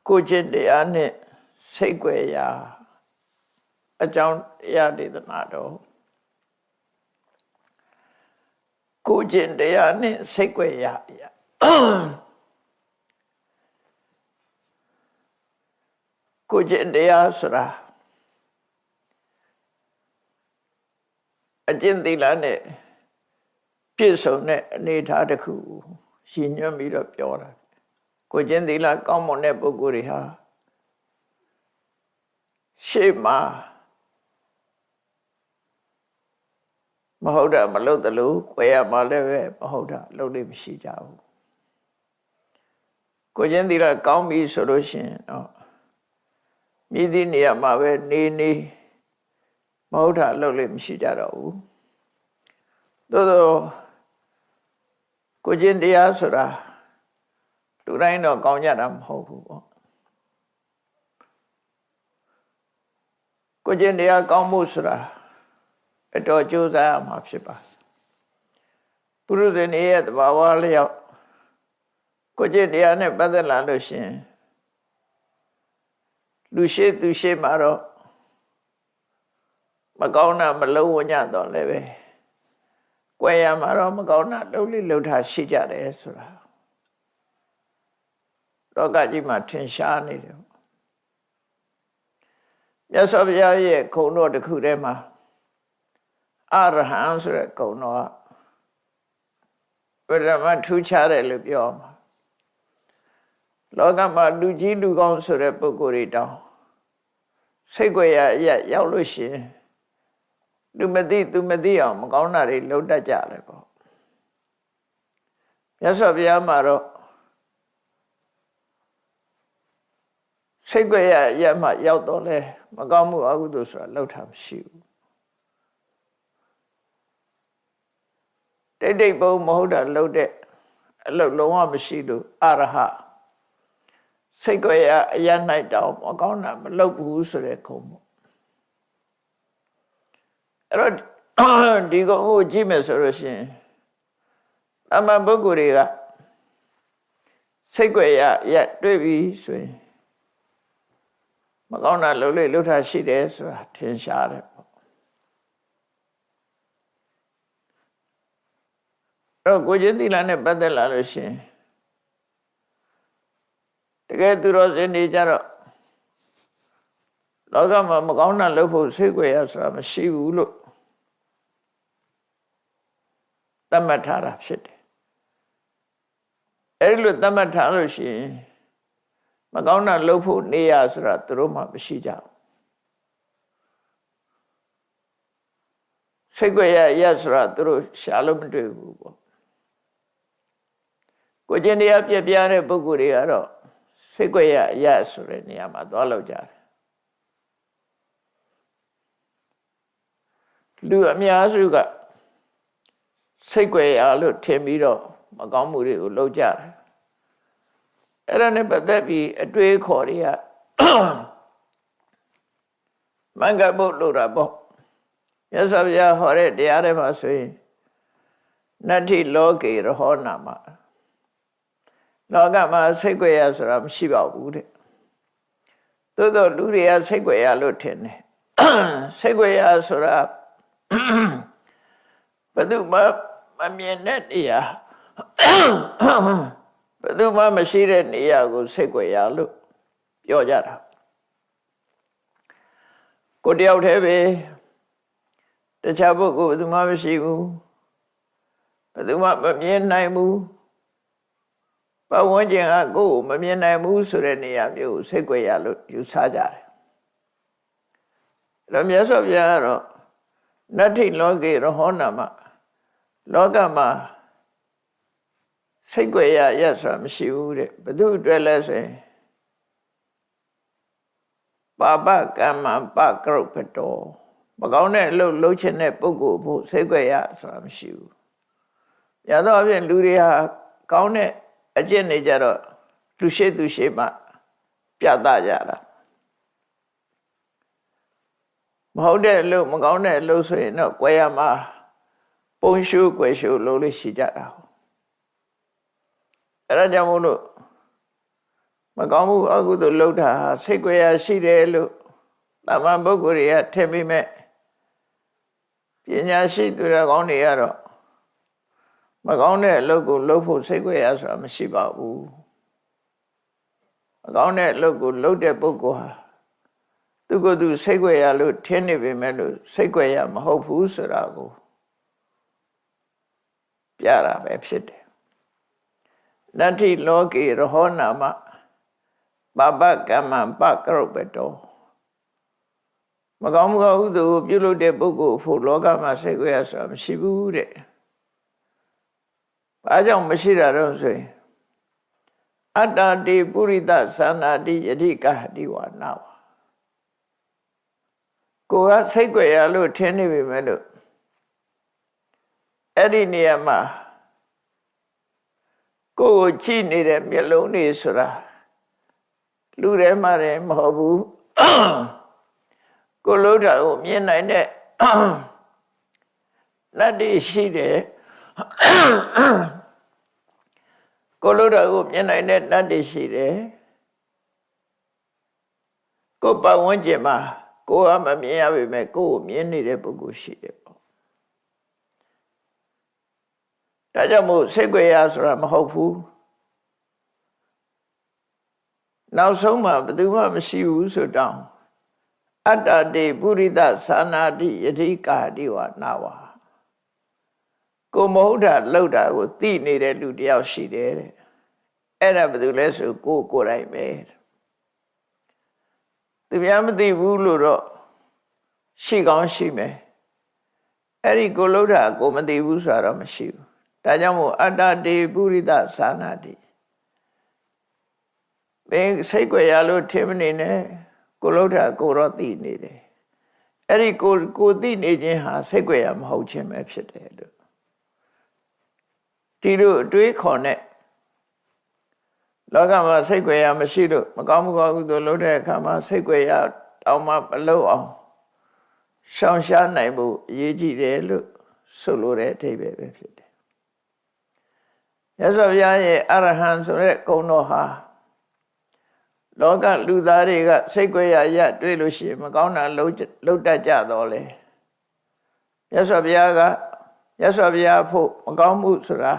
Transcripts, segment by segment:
ကိုကျင့်တရားနဲ့စိတ်ွယ်ရာအကြောင်းတရားဒေသနာတော်ကိုကျင့်တရားနဲ့စိတ်ွယ်ရာကိုကျင့်တရားဆိုတာအကျင့်သီလနဲ့ပြည့်စုံတဲ့အနေအထားတစ်ခုရှင်းညွှန်းပြီးတော့ပြောတာကိုကျင့်သီလကောင်းမွန်တဲ့ပုဂ္ဂိုလ်တွေဟာရှေ့မှာမဟုတ်တာမလုပ်သလိုကိုယ်ရမှာလည်းပဲမဟုတ်တာလုပ်လို့မရှိကြဘူးကိုကျင့်သီလကောင်းပြီဆိုလို့ရှိရင်တော့မြည်သည့်နေရာမှာပဲနေမဟုတ်တာလုပ်လို့မရှိကြတော့ဘူးသို့သောကိုကျင့်တရားဆိုတာလူတိုင်းတော့ကောင်းကြတာမဟုတ်ဘူးပေါ့ကိုကျင့်တရားကောင်းမှုဆိုတာအတော်ကြိုးစားရမှာဖြစ်ပါပုရုဇဉ်ရဲ့သဘာဝလျောက်ကိုကျင့်တရားနဲ့ပတ်သက်လာလို့ရှိရင်လူရှိသူရှိမှာတော့မကောင်းတာမလုံးဝညတော့လည်းပဲကွယ်ရမှာတော့မကောင်းတာလှုပ်လိလှုပ်တာရှိကြတယ်ဆိုတာလောကကြီးမှာထင်ရှားနေတယ်မြတ်စွာဘုရားရဲ့ခုံတော်တစ်ခုထဲမှာအရဟံဆိုတဲ့ခုံတော်ကဗရမထူးခြားတယ်လို့ပြောမှာလောကမှာလူကြီးလူကောင်းဆိုတဲ့ပုဂ္ဂိုလ်တွေတောင်စိတ်ွယ်ရရောက်လို့ရှိရင်သူမသိအောင်မကောင်းတာတွေလုပ်တတ်ကြတယ်ပေါ့မြတ်စွာဘုရားမှာတော့စိတ်ွယ်ရမှရောက်တော့လဲမကောင်းမှုအကုသိုလ်ဆိုတာလုပ်တာမရှိဘူးတိတ်ဘုံမဟုတ်တာလုပ်တဲ့အလုပ်လုံးဝမရှိလို့အရဟစိတ်ွယ်ရ၌တောင်မကောင်းတာမလုပ်ဘူးဆိုတဲ့ခုံပေါ့အဲ့တော့ဒီကောင်ကိုကြည့်မယ်ဆိုလို့ရှိရင်အမှန်ပုဂ္ဂိုလ်တွေကစိတ်ွယ်ရတွေ့ပြီဆိုရင်မကောင်းတာလုပ်လို့လှုပ်တာရှိတယ်ဆိုတာထင်ရှားတယ်ပေါ့အဲ့တော့ကိုကျင့်သီလနဲ့ပတ်သက်လာလို့ရှိရင်တကယ်သူတော်စင်နေကြတော့လောကမှာမကောင်းတာလုပ်ဖို့စိတ်ွယ်ရဆိုတာမရှိဘူးလို့သတ်မှတ်ထားတာဖြစ်တယ်အဲဒီလိုသတ်မှတ်ထားလို့ရှိရင်မကောင်းတာလုပ်ဖို့နေရဆိုတာသူတို့မှမရှိကြဘူးစိတ်ွယ်ရဆိုတာသူတို့ရှာလို့မတွေ့ဘူးပေါ့ကိုကျင့်တရားပြပြတဲ့ပုဂ္ဂိုလ်တွေကတော့စိတ်ွယ်ရဆိုတဲ့နေရာမှာသွားလောက်ကြတယ်လူအများစုကစိတ်ွယ်ရလို့ထင်ပြီးတော့မကောင်းမှုတွေကိုလုပ်ကြတယ်အဲ့ဒါနဲ့ပတ်သက်ပြီးအတွေးခေါ်တွေကမင်္ဂဘုတ်လို့တာပေါ့မြတ်စွာဘုရားဟောတဲ့တရားတွေမှာဆိုရင်နတ္ထိလောကေရဟောနာမလောကမှာစိတ်ွယ်ရဆိုတာမရှိပါဘူးတဲ့သို့တော့လူတွေကစိတ်ွယ်ရလို့ထင်တယ်စိတ်ွယ်ရဆိုတာဘယ်သူမှမမြင်တဲ့နေရာဘယ်သူမှမရှိတဲ့နေရာကိုစိတ်ွယ်ရလို့ပြောကြတာကိုတယောက်တည်းပဲတခြားပုဂ္ဂိုလ်ဘယ်သူမှမရှိဘူးဘယ်သူမှမမြင်နိုင်ဘူးပတ်ဝန်းကျင်ကကိုယ်ကိုမမြင်နိုင်ဘူးဆိုတဲ့နေရာမျိုးကိုစိတ်ွယ်ရလို့ယူဆကြတယ်အဲ့တော့မြတ်စွာဘုရားကတော့နတ္ထိလောကေရဟောနာမလောကမှာစိတ်ွယ်ရဆိုတာမရှိဘူးတဲ့ဘယ်သူအတွက်လဲဆိုရင်ပါပကမ္မပကရုပ္ပတောမကောင်းတဲ့အလုပ်လုပ်ချင်တဲ့ပုဂ္ဂိုလ်ဖို့စိတ်ွယ်ရဆိုတာမရှိဘူးရတော့အပြင်လူတွေဟာကောင်းတဲ့အကျင့်နေကြတော့လူရှိသူရှိမှပြသကြတာမဟုတ်တဲ့အလုပ်မကောင်းတဲ့အလုပ်ဆိုရင်တော့ကွယ်ရမှာပုံရှုကွယ်ရှုလုပ်လို့ရှိကြတာအဲ့ဒါကြောင့်မို့လို့ မကောင်းမှုအကုသိုလ်လုပ်တာဟာစိတ်ကြွယ်ရာရှိတယ်လို့တာမန်ပုဂ္ဂိုလ်တွေကထင်ပြီးမဲ့ပညာရှိသူတော်ကောင်းတွေကတော့မကောင်းတဲ့အလုပ်ကိုလုပ်ဖို့စိတ်ကြွယ်ရာဆိုတာမရှိပါဘူးမကောင်းတဲ့အလုပ်ကိုလုပ်တဲ့ပုဂ္ဂိုလ်ဟာသူကသူစိတ်ကြွယ်ရာလို့ထင်နေပေမဲ့လို့စိတ်ကြွယ်ရာမဟုတ်ဘူးဆိုတာကိုပြတာပဲဖြစ်တယ်နတ္ထိလောကေရဟောနာမပပကမ္မပကရုပ္ပတောမကောင်းမှုအကုသိုလ်ကိုပြုလုပ်တဲ့ပုဂ္ဂိုလ်ဖို့လောကမှာစိတ်ကြွယ်ရာဆိုတာမရှိဘူးတဲ့ဘာကြောင့်မရှိတာတော့ဆိုရင်အတ္တတိပုရိသသန္တာတိယတိကဟတိဝါနာဝကိုယ်ကစိတ်ကြွယ်ရာလို့ထင်နေပေမဲ့လို့အဲ့ဒီနေရာမှာကိုယ်ကိုကြည့်နေတဲ့မျက်လုံးတွေဆိုတာလူထဲမှာလည်းမဟုတ်ဘူးကိုယ်လုံးတာကိုမြင်နိုင်တဲ့လက်တွေရှိတယ်ကိုယ်လုံးတာကိုမြင်နိုင်တဲ့လက်တွေရှိတယ်ကိုယ်ပတ်ဝန်းကျင်မှာကိုယ်ကမမြင်ရပေမဲ့ကိုယ်ကိုမြင်နေတဲ့ပုဂ္ဂိုလ်ရှိတယ်ပေါ့ဒါကြောင့်မို့စိတ်ကြွယ်ရာဆိုတာမဟုတ်ဘူးနောက်ဆုံးမှာဘယ်သူမှမရှိဘူးဆိုတော့အတ္တတိပုရိသသာနာတိယတိကာတိဝနာဝကိုမဟုတ်တာလောက်တာကိုသိနေတဲ့လူတယောက်ရှိတယ်တဲ့အဲ့ဒါဘယ်သူလဲဆိုကိုယ်တိုင်ပဲသူများမသိဘူးလို့တော့ရှိကောင်းရှိမယ်အဲ့ဒီကိုလောက်တာကိုမသိဘူးဆိုတော့မရှိဘူးဒါကြောင့်မို့အတ္တတိပုရိသသာနာတိဘယ်စိတ်ကြွယ်ရလို့ထင်မနေနဲ့ကိုလောက်တာကိုတော့သိနေတယ်အဲ့ဒီကိုသိနေခြင်းဟာစိတ်ကြွယ်ရမဟုတ်ခြင်းပဲဖြစ်တယ်လို့ဒီလိုအတွေးခေါ်နဲ့လောကမှာစိတ်ကြွယ်ရမရှိလို့မကောင်းမှုကောင်းကုသိုလ်လုပ်တဲ့အခါမှာစိတ်ကြွယ်ရတောင်းမှမလုပ်အောင်ရှောင်ရှားနိုင်ဖို့အရေးကြီးတယ်လို့ဆိုလိုတဲ့အဓိပ္ပာယ်ပဲဖြစ်တယ်။မြတ်စွာဘုရားရဲ့အရဟံဆိုတဲ့ဂုဏ်တော်ဟာလောကလူသားတွေကစိတ်ကြွယ်ရတွေ့လို့ရှိရင်မကောင်းတာလုပ်တတ်ကြတော့လေမြတ်စွာဘုရားကမြတ်စွာဘုရားဖို့မကောင်းမှုဆိုတာ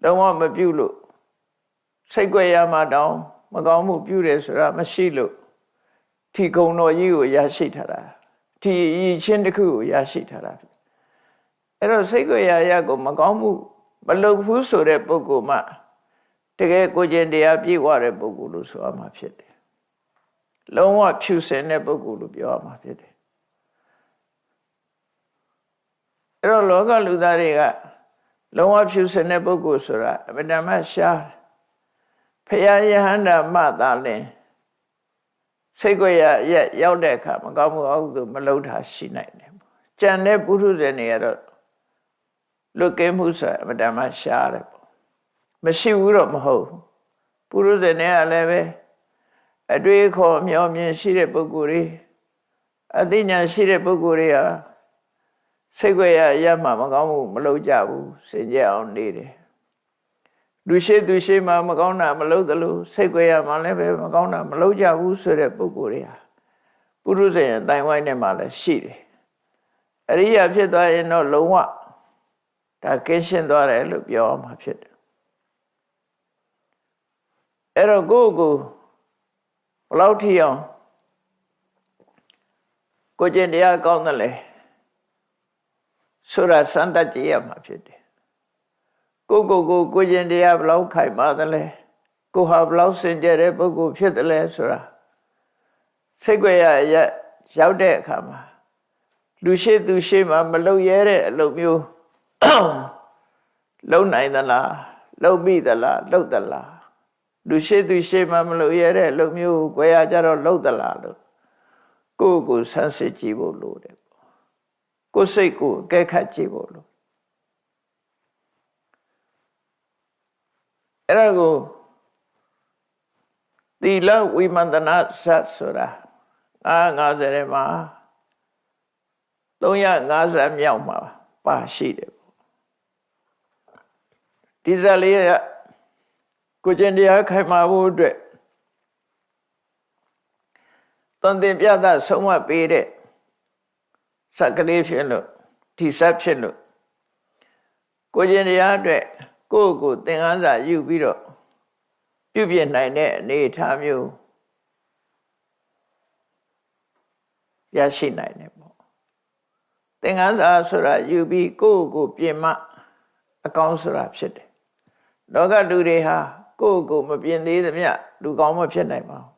လုံးဝမပြုလို့စိတ်ကြွယ်ရမှတောင်မကောင်းမှုပြုတယ်ဆိုတာမရှိလို့ဒီဂုဏ်တော်ကြီးကိုရရှိထားတာဒီအရေးချင်းတစ်ခုကိုရရှိထားတာအဲ့တော့စိတ်ကြွယ်ရကိုမကောင်းမှုမလုပ်ဘူးဆိုတဲ့ပုဂ္ဂိုလ်မှတကယ်ကိုကျင့်တရားပြည့်ဝတဲ့ပုဂ္ဂိုလ်လို့ဆိုရမှာဖြစ်တယ်လုံးဝဖြူစင်တဲ့ပုဂ္ဂိုလ်လို့ပြောရမှာဖြစ်တယ်အဲ့တော့လောကလူသားတွေကလုံးဝဖြူစင်တဲ့ပုဂ္ဂိုလ်ဆိုတာအမှန်တမ်းရှားဖရာယဟန္တာမသာလင်စိတ်ကြွယ်ရရောက်တဲ့အခါမကောင်းမှုအကုသိုလ်မလုပ်တာရှိနိုင်တယ်ကြံတဲ့ပုထုဇဉ်တွေကတော့လွတ်ကင်းမှုဆိုအမှန်တမ်းရှားတယ်ပေါ့မရှိဘူးတော့မဟုတ်ပုထုဇဉ်တွေကလည်းပဲအတွေ့အခေါ်မျှော်မြင်ရှိတဲ့ပုဂ္ဂိုလ်တွေအသိဉာဏ်ရှိတဲ့ပုဂ္ဂိုလ်တွေဟာစိတ်ကြွယ်ရမှမကောင်းမှုမလုပ်ကြဘူးစင်ကြယ်အောင်နေတယ်လူရှိသူရှိမှမကောင်းတာမလုပ်သလိုစိတ်ကြွယ်ရမှလည်းပဲမကောင်းတာမလုပ်ကြဘူးဆိုတဲ့ပုဂ္ဂိုလ်တွေဟာပုထုဇဉ်ရဲ့တိုင်ဝိုင်းထဲမှာလည်းရှိတယ်အရိယာဖြစ်သွားရင်တော့လုံးဝဒါကင်းရှင်းသွားတယ်လို့ပြောမှာဖြစ်တယ်အဲ့တော့ကိုယ့်ကိုဘယ်လောက်ထိအောင်ကိုကျင့်တရားကောင်းတယ်လဲဆိုတာစမ်းသပ်ကြည့်ရမှာဖြစ်တယ်ကိုကျင့်တရားဘယ်လောက်ခိုင်မာတယ်လဲကိုဟာဘယ်လောက်စင်ကြယ်တဲ့ပုဂ္ဂိုလ်ဖြစ်တယ်လဲဆိုတာစိတ်ကြွယ်ရရောက်တဲ့အခါမှာလူရှိသူရှိမှမလုပ်ရတဲ့အလုပ်မျိုးလုံနိုင်သလားလုံမိသလားလုံသလားလူရှိသူရှိမှမလုပ်ရတဲ့အလုပ်မျိုးကိုယ်ရကြတော့လုံသလားလို့ကိုယ်ဆန်းစစ်ကြည့်ဖို့လိုတယ်ပေါ့ကိုယ်စိတ်ကိုအကဲခတ်ကြည့်ဖို့လိုအဲ့ဒါကိုသီလဝိမန္တနာစဆိုတာ50ထဲမှာ350မြောက်မှာပါရှိတယ်ပေါ့ဒီဇာလေးကကိုကျင့်တရားခိုင်မာဖို့အတွက် သွန်သင်ပြသဆုံးမပေးတဲ့စက်ကလေးဖြစ်လို့ဒီစက်ဖြစ်လို့ကိုကျင်တရားအတွက်ကိုယ့်ကိုယ်သင်္ကန်းစာယူပြီးတော့ပြုပြနိုင်တဲ့အနေအထားမျိုးရရှိနိုင်တယ်ပေါ့သင်္ကန်းစာဆိုတာယူပြီးကိုယ့်ကိုယ်ပြင်မှအကောင်းဆိုတာဖြစ်တယ်လောကလူတွေဟာကိုယ့်ကိုယ်မပြင်သေးသမျှလူကောင်းမဖြစ်နိုင်ပါဘူး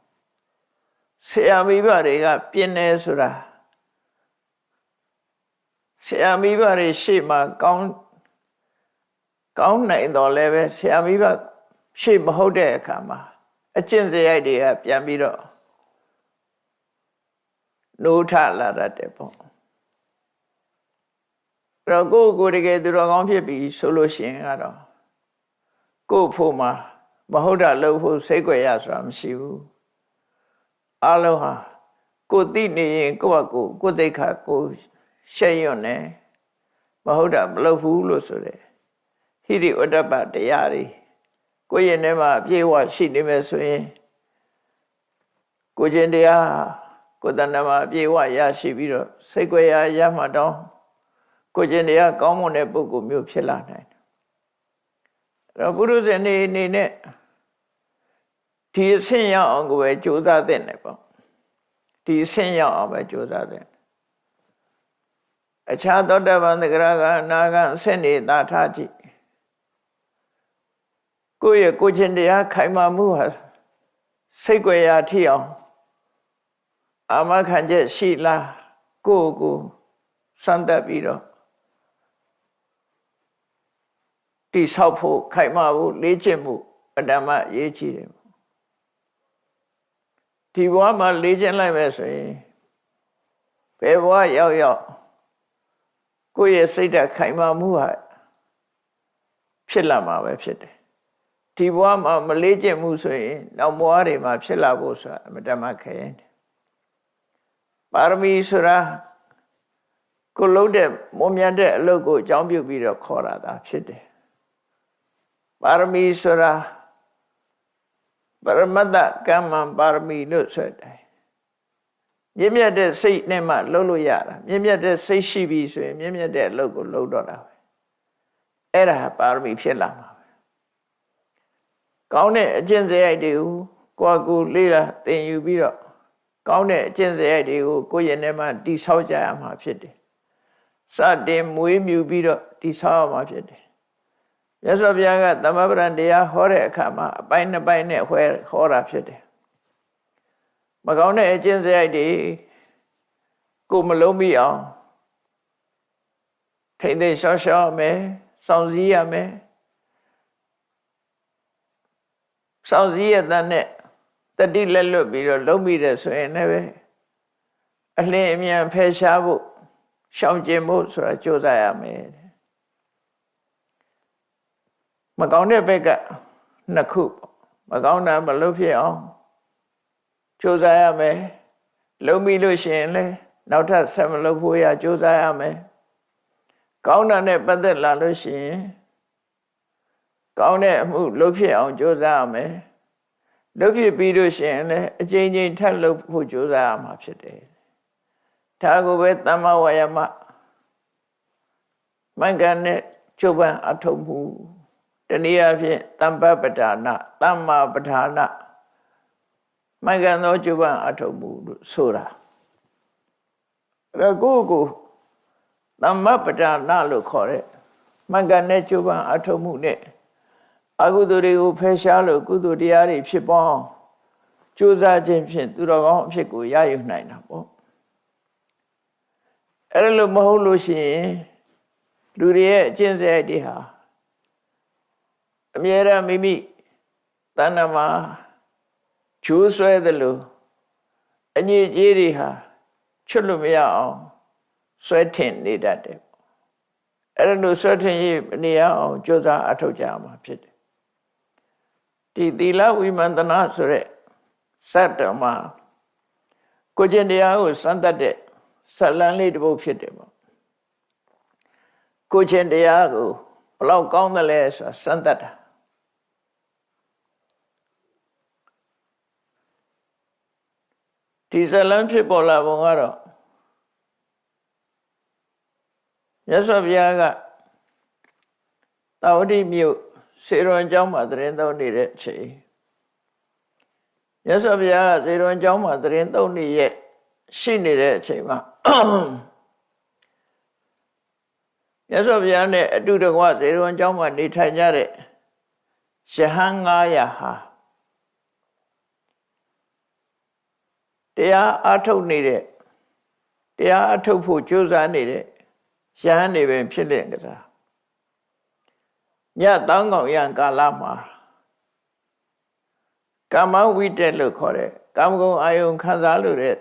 ဆရာမိဘတွေကပြင်နေဆိုတာဆရာမိဘတွေရှေ့မှာကောင်းနိုင်တော့လည်းပဲဆရာမိဘရှေ့မဟုတ်တဲ့အခါမှာအကျင့်စရိုက်တွေကပြန်ပြီးတော့နိုးထလာတတ်တယ်ပေါ့အဲ့တော့ကိုယ်တကယ်သူတော်ကောင်းဖြစ်ပြီဆိုလို့ရှိရင်ကတော့ကိုယ်ဖို့မှာမဟုတ်တာလုပ်ဖို့စိတ်ကြွယ်ရဆိုတာမရှိဘူးအလုံးဟာကိုယ်သိနေရင်ကိုယ့်အကိုယ်သိက္ခာကိုရှက်ရွံ့နေမဟုတ်တာမလုပ်ဘူးလို့ဆိုတယ်ဟိရိဝတ္တပတရားတွေကိုယ့်ရဲ့ထဲမှာအပြည့်အဝရှိနေမယ်ဆိုရင်ကိုကျင်တရားကိုယ်တဏ္ဍမှာအပြည့်အဝရရှိပြီးတော့စိတ်ကြွယ်ရမှတော့ကိုကျင်တရားကောင်းမွန်တဲ့ပုဂ္ဂိုလ်မျိုးဖြစ်လာနိုင်တယ်အဲ့တော့ပုရုဇဉ်နေနဲ့ဒီအဆင့်ရောက်အောင်ကိုပဲကြိုးစားသင့်တယ်ပေါ့ဒီအဆင့်ရောက်အောင်ပဲကြိုးစားသင့်အခြားသောတပန်သဂရကအနာကအဆင့်နေသာထားကြည့်ကိုယ့်ရဲ့ကိုကျင်တရားခိုင်မာမှုဟာစိတ်ကြွယ်ရာထိအောင်အာမခံချက်ရှိလားကိုယ့်ကိုစမ်းသပ်ပြီးတော့တိဆောက်ဖို့ခိုင်မာဖို့လေ့ကျင့်မှုအတ္တမရေးကြည့်တယ်ဒီဘဝမှာလေ့ကျင့်လိုက်မယ်ဆိုရင်ဘယ်ဘဝရောက်ကိုယ့်ရဲ့စိတ်ဓာတ်ခိုင်မာမှုဟာဖြစ်လာမှာပဲဖြစ်တယ်ဒီဘဝမှာမလေ့ကျင့်မှုဆိုရင်နောက်ဘဝတွေမှာဖြစ်လာဖို့ဆိုတာအတ္တမခဲရင်ပါရမီဆိုတာကိုလုံးတဲ့မွန်မြတ်တဲ့အလုပ်ကိုအကြောင်းပြုပြီးတော့ခေါ်တာဒါဖြစ်တယ်ပါရမီဆိုတာပရမတ္တကမ္မပါရမီလို့ဆိုတယ်မြင့်မြတ်တဲ့စိတ်နဲ့မှလုပ်လို့ရတာမြင့်မြတ်တဲ့စိတ်ရှိပြီဆိုရင်မြင့်မြတ်တဲ့အလုပ်ကိုလုပ်တော့တာပဲအဲ့ဒါပါရမီဖြစ်လာမှာပဲကောင်းတဲ့အကျင့်စရိုက်တွေကိုကိုယ်လေးလာသင်ယူပြီးတော့ကောင်းတဲ့အကျင့်စရိုက်တွေကိုကိုယ့်ရဲ့ထဲမှာတိဆောက်ကြရမှာဖြစ်တယ်စတင်မွေးမြူပြီးတော့တိဆောက်ရမှာဖြစ်တယ်မြတ်စွာဘုရားကသမဗုဒ္ဓတရားဟောတဲ့အခါမှာအပိုင်းနှစ်ပိုင်းနဲ့ဟောတာဖြစ်တယ်မကောင်းတဲ့အကျင့်စရိုက်တွေကိုမလုံးမိအောင်ထိမ့်သိမ်းရှော့ရမယ်စောင့်စည်းရမယ်စောင့်စည်းရတဲ့နဲ့တတိလက်လွတ်ပြီးတော့လုံးမိတယ်ဆိုရင်လည်းအလင်းအမြန်ဖယ်ရှားဖို့ရှောင်ကျဉ်ဖို့ဆိုတာကြိုးစားရမယ်မကောင်းတဲ့ဘက်ကနှစ်ခုမကောင်းတာမလုပ်ဖြစ်အောင်ကြိုးစားရမယ်လုံးမိလို့ရှိရင်လည်းနောက်ထပ်ဆက်မလုပ်ဖို့ရကြိုးစားရမယ်ကောင်းတာနဲ့ပတ်သက်လာလို့ရှိရင်ကောင်းတဲ့အမှုလုပ်ဖြစ်အောင်ကြိုးစားရမယ်လုပ်ဖြစ်ပြီးလို့ရှိရင်လည်းအချိန်ချင်းထပ်လုပ်ဖို့ကြိုးစားရမှာဖြစ်တယ်ဒါကိုပဲသမ္မာဝါယာမမှန်ကန်တဲ့ကျုပ်ပန်းအထုံးမှုတနည်းအားဖြင့်သမ္ပပဒါနသမ္မာပဒါနမှန်ကန်သောကျုပ်ပန်းအထုံးမှုလို့ဆိုတာအဲ့ကိုသမ္မာပဒါနလို့ခေါ်တဲ့မှန်ကန်တဲ့ကျုပ်ပန်းအထုံးမှုနဲ့အကုသိုလ်တွေကိုဖယ်ရှားလို့ကုသိုလ်တရားတွေဖြစ်ပေါင်းကြိုးစားခြင်းဖြင့်သူတော်ကောင်းအဖြစ်ကိုရယူနိုင်တာပေါ့အဲ့လိုမဟုတ်လို့ရှိရင်လူတွေရဲ့အကျင့်စရိုက်တွေဟာအမြဲတမ်းမိမိတဏ္ဍာမှာကျိုးဆွဲတယ်လို့အညစ်အကြေးတွေဟာချွတ်လို့မရအောင်ဆွဲထင်နေတတ်တယ်အဲ့လိုဆွဲထင်ရနေရအောင်ကြိုးစားအထောက်ကြမှာဖြစ်တယ်ဒီသီလဝိမန္တနာဆိုတဲ့စက်တော်မှာကိုကျင့်တရားကိုစမ်းသပ်တဲ့ဇာတ်လမ်းလေးတစ်ပုဒ်ဖြစ်တယ်ပေါ့ကိုကျင့်တရားကိုဘလောက်ကောင်းတယ်လဲဆိုတာစမ်းသပ်တာဒ ဒီဇလန်းဖြစ်ပေါ်လာပုံကတော့မြတ်စွာဘုရားကတာဝတိမြို့စေရွန်ကျောင်းမှာသရင်သုံးနေတဲ့အချိန်မြတ်စွာဘုရားကစေရွန်ကျောင်းမှာသရင်သုံးနေရဲ့ရှိနေတဲ့အချိန်မှာမြတ်စွာဘုရားနဲ့အတူတကွစေရွန်ကျောင်းမှာနေထိုင်ကြတဲ့ယဟန်900ဟာတရားအထုတ်နေတဲ့တရားအထုတ်ဖို့ကြိုးစားနေတဲ့ယဟန်တွေပဲဖြစ်တဲ့ကစားညတောင်းကောင်ရံကာလမှာကာမဝိတက်လို့ခေါ်တဲ့ကာမဂုဏ်အာယုံခံစားလို့တဲ့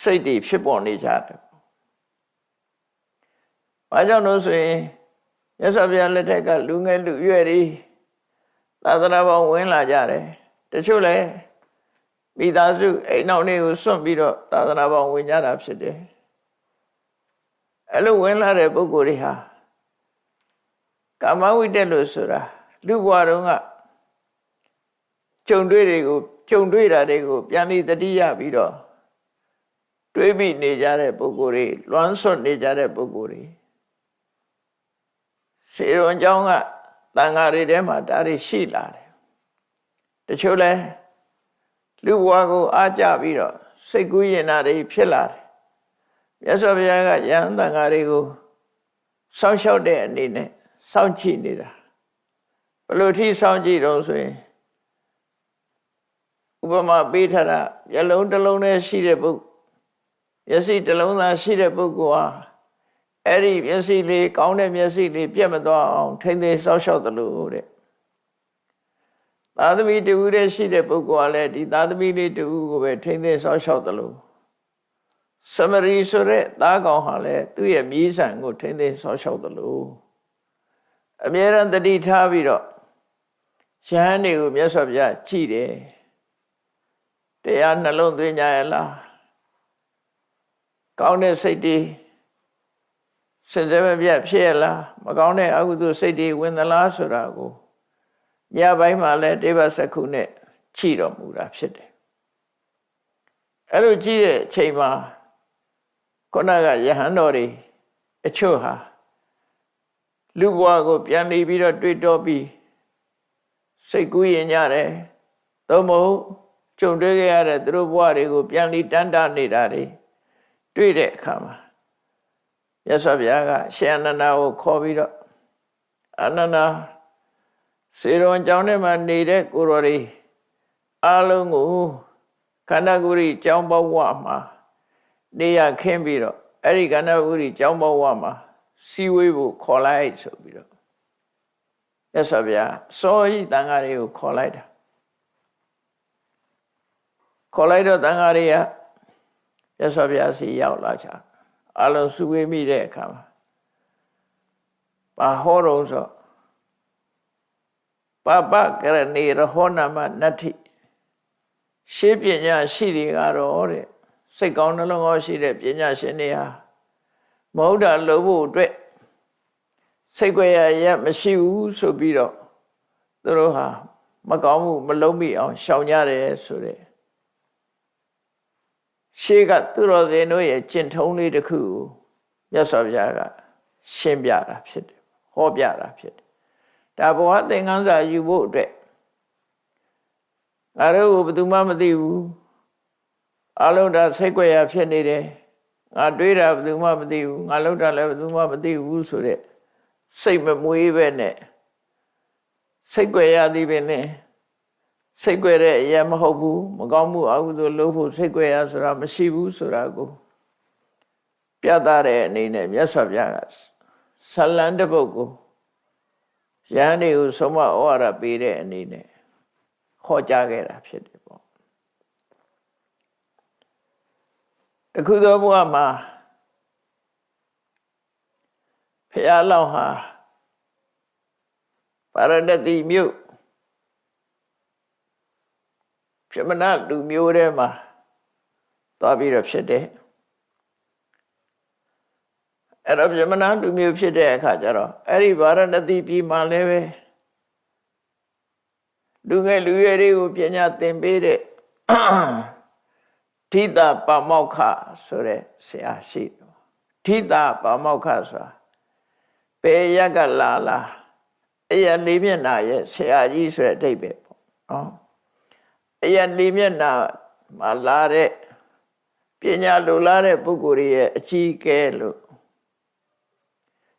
စိတ်တွေဖြစ်ပေါ်နေကြတယ်။ဘာကြောင့်လို့ဆိုရင်မြတ်စွာဘုရားလက်ထက်ကလူငယ်လူရွယ်တွေသာသနာ့ဘောင်ဝင်လာကြတယ်။တချို့လည်းမိသားစုအိမ်နောက်တွေကိုစွန့်ပြီးတော့သာသနာ့ဘောင်ဝင်ကြတာဖြစ်တယ်။အဲ့လိုဝင်လာတဲ့ပုဂ္ဂိုလ်တွေဟာကာမဝိတက်လို့ဆိုတာလူဘဝတုန်းကကြုံတွေ့တာတွေကိုပြန်ပြီးတတိယပြီးတော့တွေးပြီးနေကြတဲ့ပုဂ္ဂိုလ်တွေလွမ်းဆွတ်နေကြတဲ့ပုဂ္ဂိုလ်တွေစေရွန်ကျောင်းကတန်ဃာတွေထဲမှာဒါတွေရှိလာတယ်တချို့လဲလူဘဝကိုအားကြပြီးတော့စိတ်ကူးရင်နာတွေဖြစ်လာတယ်မြတ်စွာဘုရားကယဟန်တန်ဃာတွေကိုစောင့်ရှောက်တဲ့အနေနဲ့စောင့်ကြည့်နေတာဘယ်လိုထိစောင့်ကြည့်တော့ဆိုရင်ဥပမာပေးထားတာမျက်လုံးတစ်လုံးနဲ့ရှိတဲ့ပုဂ္ဂိုလ်မျက်စိတစ်လုံးသာရှိတဲ့ပုဂ္ဂိုလ်ဟာအဲ့ဒီမျက်စိလေးကောင်းတဲ့မျက်စိလေးပြတ်မသွားအောင်ထိမ့်သိမ်းစောင့်ရှောက်သလိုတဲ့သာသမီတူတဲ့ရှိတဲ့ပုဂ္ဂိုလ်ကလည်းဒီသာသမီလေးတူကိုပဲထိမ့်သိမ်းစောင့်ရှောက်သလိုသမရီဆိုတဲ့သားကောင်ဟာလည်းသူ့ရဲ့မြည်ဆံကိုထိမ့်သိမ်းစောင့်ရှောက်သလိုအမြဲတမ်းတတိထားပြီးတော့ယဟန်တွေကိုမြတ်စွာဘုရားကြည်တယ်တရားနှလုံးသွင်းကြရလားကောင်းတဲ့စိတ်တွေစင်စဲမပြတ်ဖြစ်ရလားမကောင်းတဲ့အကုသိုလ်စိတ်တွေဝင်သလားဆိုတာကိုညပိုင်းမှာလည်းတေဘစက္ခုနဲ့ကြည်တော်မူတာဖြစ်တယ်အဲ့လိုကြည်တဲ့အချိန်မှာခုနကယဟန်တော်တွေအချို့ဟာလူဘဝကိုပြန်နေပြီးတော့တွေ့တော့ပြီးစိတ်ကူးရင်ကြတယ်သို့မဟုတ်ကြုံတွေ့ခဲ့ရတဲ့သူတို့ဘဝတွေကိုပြန်လီတန်းတာနေတာတွေတွေ့တဲ့အခါမှာမြတ်စွာဘုရားကရှင်အနန္ဒာကိုခေါ်ပြီးတော့အနန္ဒာစေရွန်ကျောင်းထဲမှာနေတဲ့ကိုရော်တွေအားလုံးကိုခန္ဓာကိုယ်ကြီးကျောင်းပေါဝမှာနေရခင်းပြီးတော့အဲ့ဒီခန္ဓာကိုယ်ကြီးကျောင်းပေါဝမှာစီဝေးဖို့ခေါ်လိုက်ဆိုပြီးတော့မြတ်စွာဘုရားစောဟိတန်ဃာတွေကိုခေါ်လိုက်တာခေါ်လိုက်တော့တန်ဃာတွေကမြတ်စွာဘုရားစီရောက်လာကြအလုံးစုဝေးမိတဲ့အခါမှာဘာဟောတော့ဆိုပပကရဏီရဟောနာမနတ္ထိရှင်းပညာရှိတွေကတော့တဲ့စိတ်ကောင်းနှလုံးကောင်းရှိတဲ့ပညာရှင်တွေဟာမဟုတ်တာလို့ဖို့အတွက်စိတ်ကြွယ်ရမရှိဘူးဆိုပြီးတော့သူတို့ဟာမကောင်းမှုမလုံးမိအောင်ရှောင်ကြတယ်ဆိုတဲ့ရှေးကသူတော်စင်တို့ရဲ့ကျင့်ထုံးလေးတစ်ခုကိုမြတ်စွာဘုရားကရှင်းပြတာဖြစ်တယ်ဟောပြတာဖြစ်တယ်ဒါဘဝသင်္ကန်းစာယူဖို့အတွက်ငါတို့ဘယ်သူမှမသိဘူးအလုံးဒါစိတ်ကြွယ်ရဖြစ်နေတယ်ငါတွေးတာဘယ်သူမှမသိဘူးငါလုပ်တာလည်းဘယ်သူမှမသိဘူးဆိုတဲ့စိတ်မမွေးပဲနဲ့စိတ်ကြွယ်ရသည်ပင်နဲ့စိတ်ကြွယ်တဲ့အရာမဟုတ်ဘူးမကောင်းမှုအကုသိုလ်လုပ်ဖို့စိတ်ကြွယ်ရဆိုတာမရှိဘူးဆိုတာကိုပြသတဲ့အနေနဲ့မြတ်စွာဘုရားကဇလံတစ်ပုဒ်ကိုယဟန်တွေကိုဆုံးမဩဝါဒပေးတဲ့အနေနဲ့ဟောကြားခဲ့တာဖြစ်တယ်ပေါ့တခုသောဘုရားမှာဖျားလောင်းဟာပါရဏတိမြို့ပြမနာလူမျိုးထဲမှာသွားပြီးတော့ဖြစ်တယ်အဲ့တော့ပြမနာလူမျိုးဖြစ်တဲ့အခါကျတော့အဲ့ဒီပါရဏတိပြည်မှာလည်းပဲလူငယ်လူရွယ်တွေကိုပညာသင်ပေးတဲ့ ထိတာပါမောက္ခဆိုတဲ့ဆရာရှိတယ်ထိတာပါမောက္ခဆိုတာပေရက်ကလာအယလေးမျက်နှာရဲ့ဆရာကြီးဆိုတဲ့အဓိပ္ပာယ်ပေါ့နော်အယလေးမျက်နှာမှာလာတဲ့ပညာလိုလားတဲ့ပုဂ္ဂိုလ်ရဲ့အကြီးအကဲလို့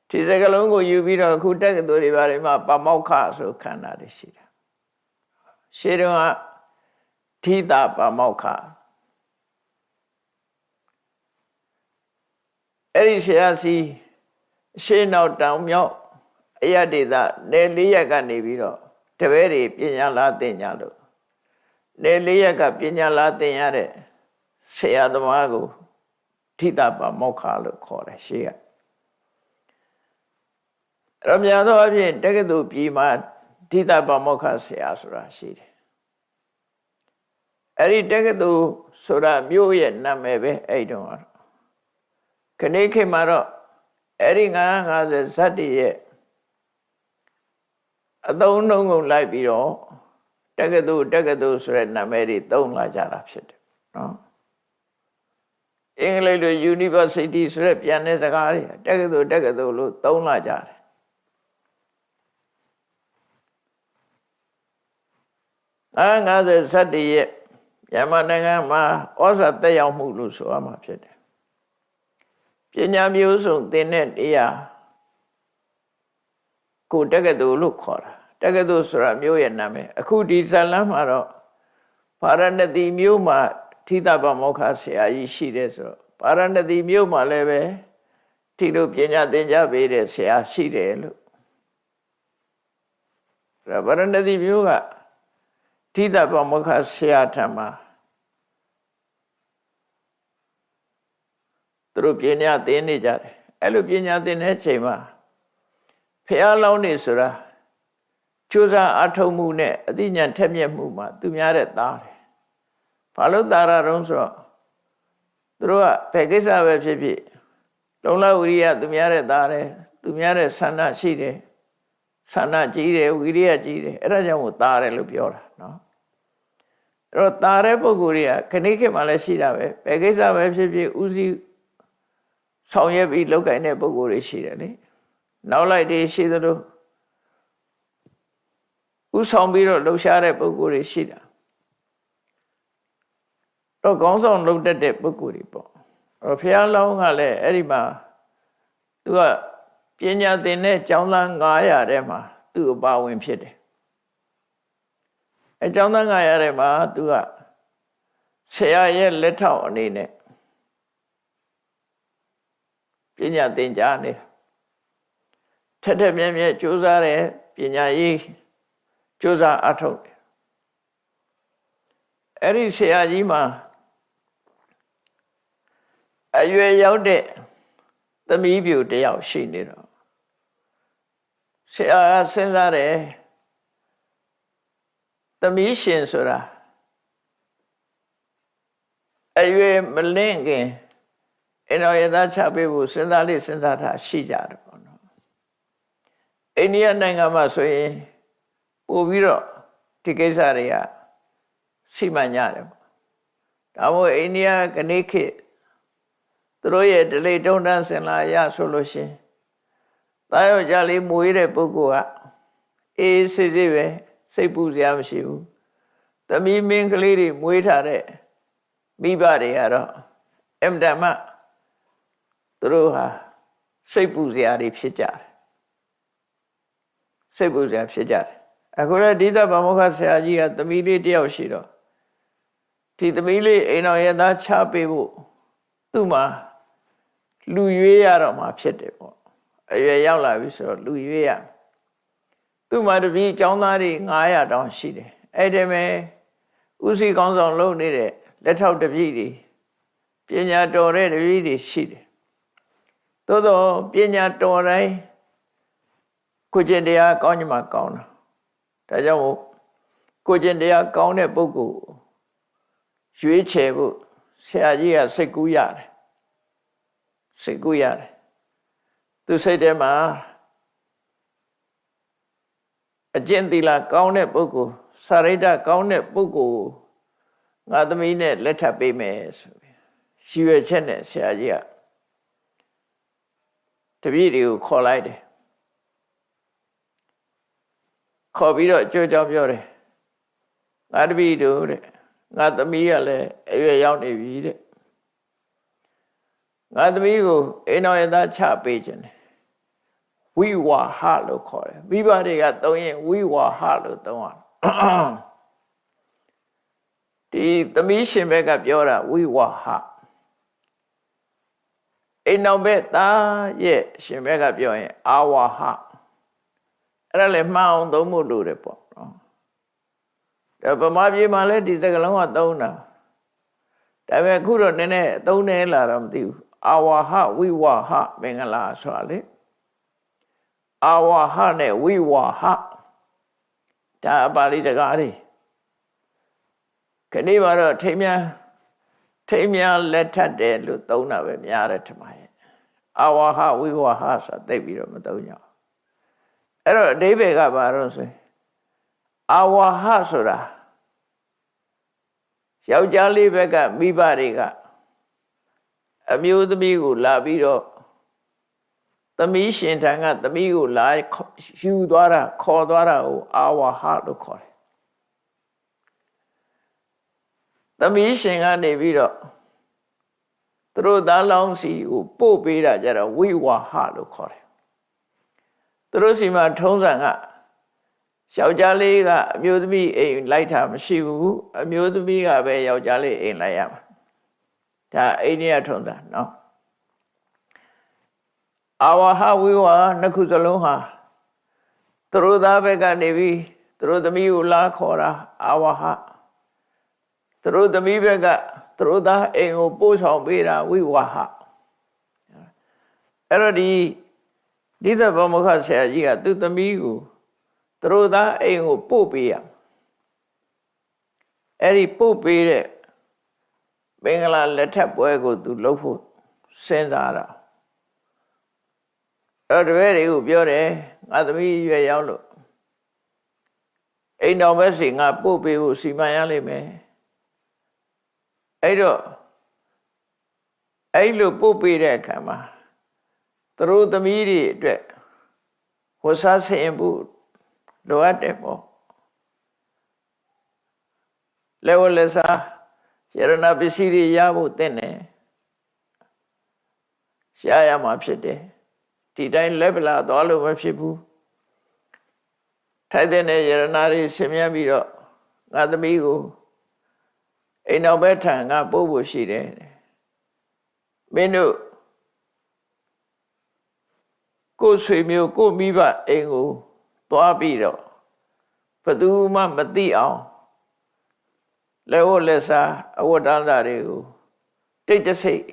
ဒီစကားလုံးကိုယူပြီးတော့အခုတက္ကသိုလ်တွေဘာတွေမှာပါမောက္ခဆိုခန္ဓာတွေရှိတာရှေးတုန်းကထိတာပါမောက္ခအဲ့ဒီဆရာစီရှေးနောက်တောင်မြောက်အယဒေသနယ်၄ရက်ကနေပြီးတော့တပည့်တွေပညာလာသင်ကြလို့နယ်၄ရက်ကပညာလာသင်ရတဲ့ဆရာသမားကိုထိတာပါမောက္ခလို့ခေါ်တယ်ရှေးကအဲ့တော့များသောအားဖြင့်တက္ကသိုလ်ပြည်မှာထိတာပါမောက္ခဆရာဆိုတာရှိတယ်အဲ့ဒီတက္ကသိုလ်ဆိုတာမြို့ရဲ့နာမည်ပဲအဲ့တုန်းကတော့ခဏခေတ်မှာတော့အဲ့ဒီ950ဇတ်တွေရဲ့အသုံးနှုန်းကိုလိုက်ပြီးတော့တက္ကသိုလ်ဆိုတဲ့နာမည်တွေသုံးလာကြတာဖြစ်တယ်နော်အင်္ဂလိပ်လို university ဆိုတဲ့ပြန်တဲ့စကားတွေတက္ကသိုလ်လို့သုံးလာကြတယ်950ဇတ်တွေရဲ့မြန်မာနိုင်ငံမှာဩဇာတက်ရောက်မှုလို့ဆိုရမှာဖြစ်တယ်ပညာမျိုးစုံသင်တဲ့တရားကိုတက္ကသိုလ်လို့ခေါ်တာတက္ကသိုလ်ဆိုတာမျိုးရဲ့နာမည်အခုဒီဇာလန်းမှာတော့ဗာရာဏသီမြို့မှာထိတာပါမောက္ခဆရာကြီးရှိတယ်ဆိုတော့ဗာရာဏသီမြို့မှာလည်းပဲဒီလိုပညာသင်ကြားပေးတဲ့ဆရာရှိတယ်လို့ဗာရာဏသီမြို့ကထိတာပါမောက္ခဆရာထံမှာသူတို့ပညာသင်နေကြတယ်အဲ့လိုပညာသင်တဲ့အချိန်မှာဖះလောင်းနေဆိုတာကျိုးစားအထုံမှုနဲ့အသိဉာဏ်ထက်မြက်မှုမှာသူများတဲ့သားတယ်ဘာလို့သားရအောင်ဆိုတော့သူတို့ကဘယ်ကိစ္စပဲဖြစ်ဖြစ်လုံလဝိရိယသူများတဲ့သားတယ်သူများတဲ့ဆန္ဒရှိတယ်ဆန္ဒကြီးတယ်ဝိရိယကြီးတယ်အဲ့ဒါကြောင့်မို့သားတယ်လို့ပြောတာနော်အဲ့တော့သားတဲ့ပုဂ္ဂိုလ်တွေကခဏခေတ်မှလည်းရှိတာပဲဘယ်ကိစ္စပဲဖြစ်ဖြစ်ဥစည်းဆောင်ရွက်ပြီးလုပ်ကိုင်တဲ့ပုဂ္ဂိုလ်တွေရှိတယ်လေနောက်လိုက်တွေရှိသလိုဥဆောင်ပြီးတော့လှုပ်ရှားတဲ့ပုဂ္ဂိုလ်တွေရှိတာတော့ခေါင်းဆောင်လုပ်တတ်တဲ့ပုဂ္ဂိုလ်တွေပေါ့ဘုရားလောင်းကလည်းအဲ့ဒီမှာသူကပညာသင်တဲ့ကျောင်းသား900ထဲမှာသူ့အပါဝင်ဖြစ်တယ်အဲကျောင်းသား900ထဲမှာသူကဆရာရဲ့လက်ထောက်အနေနဲ့ပညာသင်ကြားနေတာထက်မြက်မြက်ကြိုးစားတဲ့ပညာရေးကြိုးစားအထုတ်တယ်အဲ့ဒီဆရာကြီးမှာအရွယ်ရောက်တဲ့သမီးပြူတယောက်ရှိနေတော့ဆရာစဉ်းစားတယ်သမီးရှင်ဆိုတာအရွယ်မလင့်ခင်အိမ်တော်ရသားချပေးဖို့စဉ်းစားထားရှိကြတယ်ပေါ့နော်အိန္ဒိယနိုင်ငံမှာဆိုရင်ပို့ပြီးတော့ဒီကိစ္စတွေကရှိမှညတယ်ပေါ့ဒါမို့အိန္ဒိယကနေခေတ်သူတို့ရဲ့ဒလိတုံးတန်းစင်လာရဆိုလို့ရှင်သားယောက်ျားလေးမွေးတဲ့ပုဂ္ဂိုလ်ကအေးစစ်စစ်ပဲစိတ်ပူစရာမရှိဘူးသမီးမင်းကလေးတွေမွေးထားတဲ့မိဘတွေကတော့အင်တမသူတို့ဟာစိတ်ပူစရာတွေဖြစ်ကြတယ်စိတ်ပူစရာဖြစ်ကြတယ်အခုလည်းဒီသဗ္ဗမောက္ခဆရာကြီးကသမီးလေးတယောက်ရှိတော့ဒီသမီးလေးအိမ်တော်ရဲ့သားချပေးဖို့သူ့မှာလူရွေးရတော့မှဖြစ်တယ်ပေါ့အရွယ်ရောက်လာပြီဆိုတော့လူရွေးရသူ့မှာတပည့်ကျောင်းသားတွေ900တောင်ရှိတယ်အဲ့ဒီမဲ့ဥစည်းကောင်းဆောင်လုပ်နေတဲ့လက်ထောက်တပည့်တွေပညာတော်တဲ့တပည့်တွေရှိတယ်သို့တော့ပညာတော်တိုင်းကိုကျင့်တရားကောင်းကြမှာကောင်းတာဒါကြောင့်မို့ကိုကျင့်တရားကောင်းတဲ့ပုဂ္ဂိုလ်ရွေးချယ်ဖို့ဆရာကြီးကစိတ်ကူးရတယ်သူစိတ်ထဲမှာအကျင့်သီလကောင်းတဲ့ပုဂ္ဂိုလ်စာရိတ္တကောင်းတဲ့ပုဂ္ဂိုလ် ငါသမီးနဲ့လက်ထပ်ပေးမယ်ဆိုပြီးရှိရွယ်ချက်နဲ့ဆရာကြီးကတပည့်တွေကိုခေါ်လိုက်တယ်ခေါ်ပြီးတော့ကြိုးကြောင်ပြောတယ်ငါတပည့်တို့တဲ့ငါသမီးကလည်းအရွယ်ရောက်နေပြီတဲ့ငါသမီးကိုအိမ်တော်ရသားချပေးခြင်းတယ်ဝိဝါဟလို့ခေါ်တယ်မိဘတွေကသုံးရင်ဝိဝါဟလို့သုံးရဒီသမီးရှင်ဘက်ကပြောတာဝိဝါဟအိမ်တော်ဘက်သားရဲ့ရှင်ဘက်ကပြောရင်အာဝါဟအဲ့ဒါလည်းမှန်အောင်သုံးဖို့လိုတယ်ပေါ့နော်ဒါဗမာပြည်မှာလည်းဒီစကားလုံးကသုံးတာဒါပေမဲ့အခုတော့နည်းနည်းသုံးနေလာတော့မသိဘူးအာဝါဟဝိဝါဟမင်္ဂလာဆိုတာလေအာဝါဟနဲ့ဝိဝါဟဒါပါဠိစကားတွေခဏိမှာတော့ထိမ်းများလက်ထပ်တယ်လို့သုံးတာပဲများတယ်ထင်ပါရဲ့အာဝါဟဝိဝါဟဆိုတာသိပြီးတော့မသုံးကြဘူးအဲ့တော့အဓိပ္ပာယ်ကဘာလို့ဆိုအာဝါဟဆိုတာယောက်ျားလေးဘက်ကမိဘတွေကအမျိုးသမီးကိုလာပြီးတော့သမီးရှင်ထံကသမီးကိုလာယူသွားတာခေါ်သွားတာကိုအာဝါဟလို့ခေါ်တယ်သမီးရှင်ကနေပြီးတော့သူတို့သားလောင်းစီကိုပို့ပေးတာကြတော့ဝိဝါဟလို့ခေါ်တယ်သူတို့စီမှာထုံးစံကယောက်ျားလေးကအမျိုးသမီးအိမ်လိုက်တာမရှိဘူးအမျိုးသမီးကပဲယောက်ျားလေးအိမ်လိုက်ရမှာဒါအိန္ဒိယထုံးစံနော်အာဝါဟဝိဝါနှစ်ခုစလုံးဟာသူတို့သားဘက်ကနေပြီးသူတို့သမီးကိုလာခေါ်တာအာဝါဟသူတို့သမီးဘက်ကသူတို့သားအိမ်ကိုပို့ဆောင်ပေးတာဝိဝါဟအဲ့တော့ဒီသဘောမခဆရာကြီးကသူ့သမီးကိုသူတို့သားအိမ်ကိုပို့ပေးရအဲ့ဒီပို့ပေးတဲ့မင်္ဂလာလက်ထပ်ပွဲကိုသူလုပ်ဖို့စဉ်းစားတာအဲ့တော့တပည့်တွေကိုပြောတယ်ငါသမီးရွယ်ရောက်လို့အိမ်တော်ဘက်စီငါပို့ပေးဖို့စီမံရလိမ့်မယ်အဲ့တော့အဲ့လိုပို့ပေးတဲ့အခါမှာသူတို့သမီးတွေအတွက်ဝတ်စားဆင်ဖို့လိုအပ်တယ်ပေါ့လက်ဝလက်စားယရဏပစ္စည်းတွေရဖို့သင့်တယ်ရှားရမှာဖြစ်တယ်ဒီတိုင်းလက်ပလာသွားလို့မဖြစ်ဘူးထိုက်တဲ့ယရဏတွေဆင်မြန်းပြီးတော့ငါသမီးကိုအိမ်တော်ဘက်ထံကပို့ဖို့ရှိတယ်မင်းတို့ကိုယ်ဆွေမျိုးကိုမိဘအိမ်ကိုသွားပြီးတော့ဘယ်သူမှမသိအောင်လက်ဝတ်လက်စားအဝတ်တန်းစာတွေကိုတိတ်တဆိတ်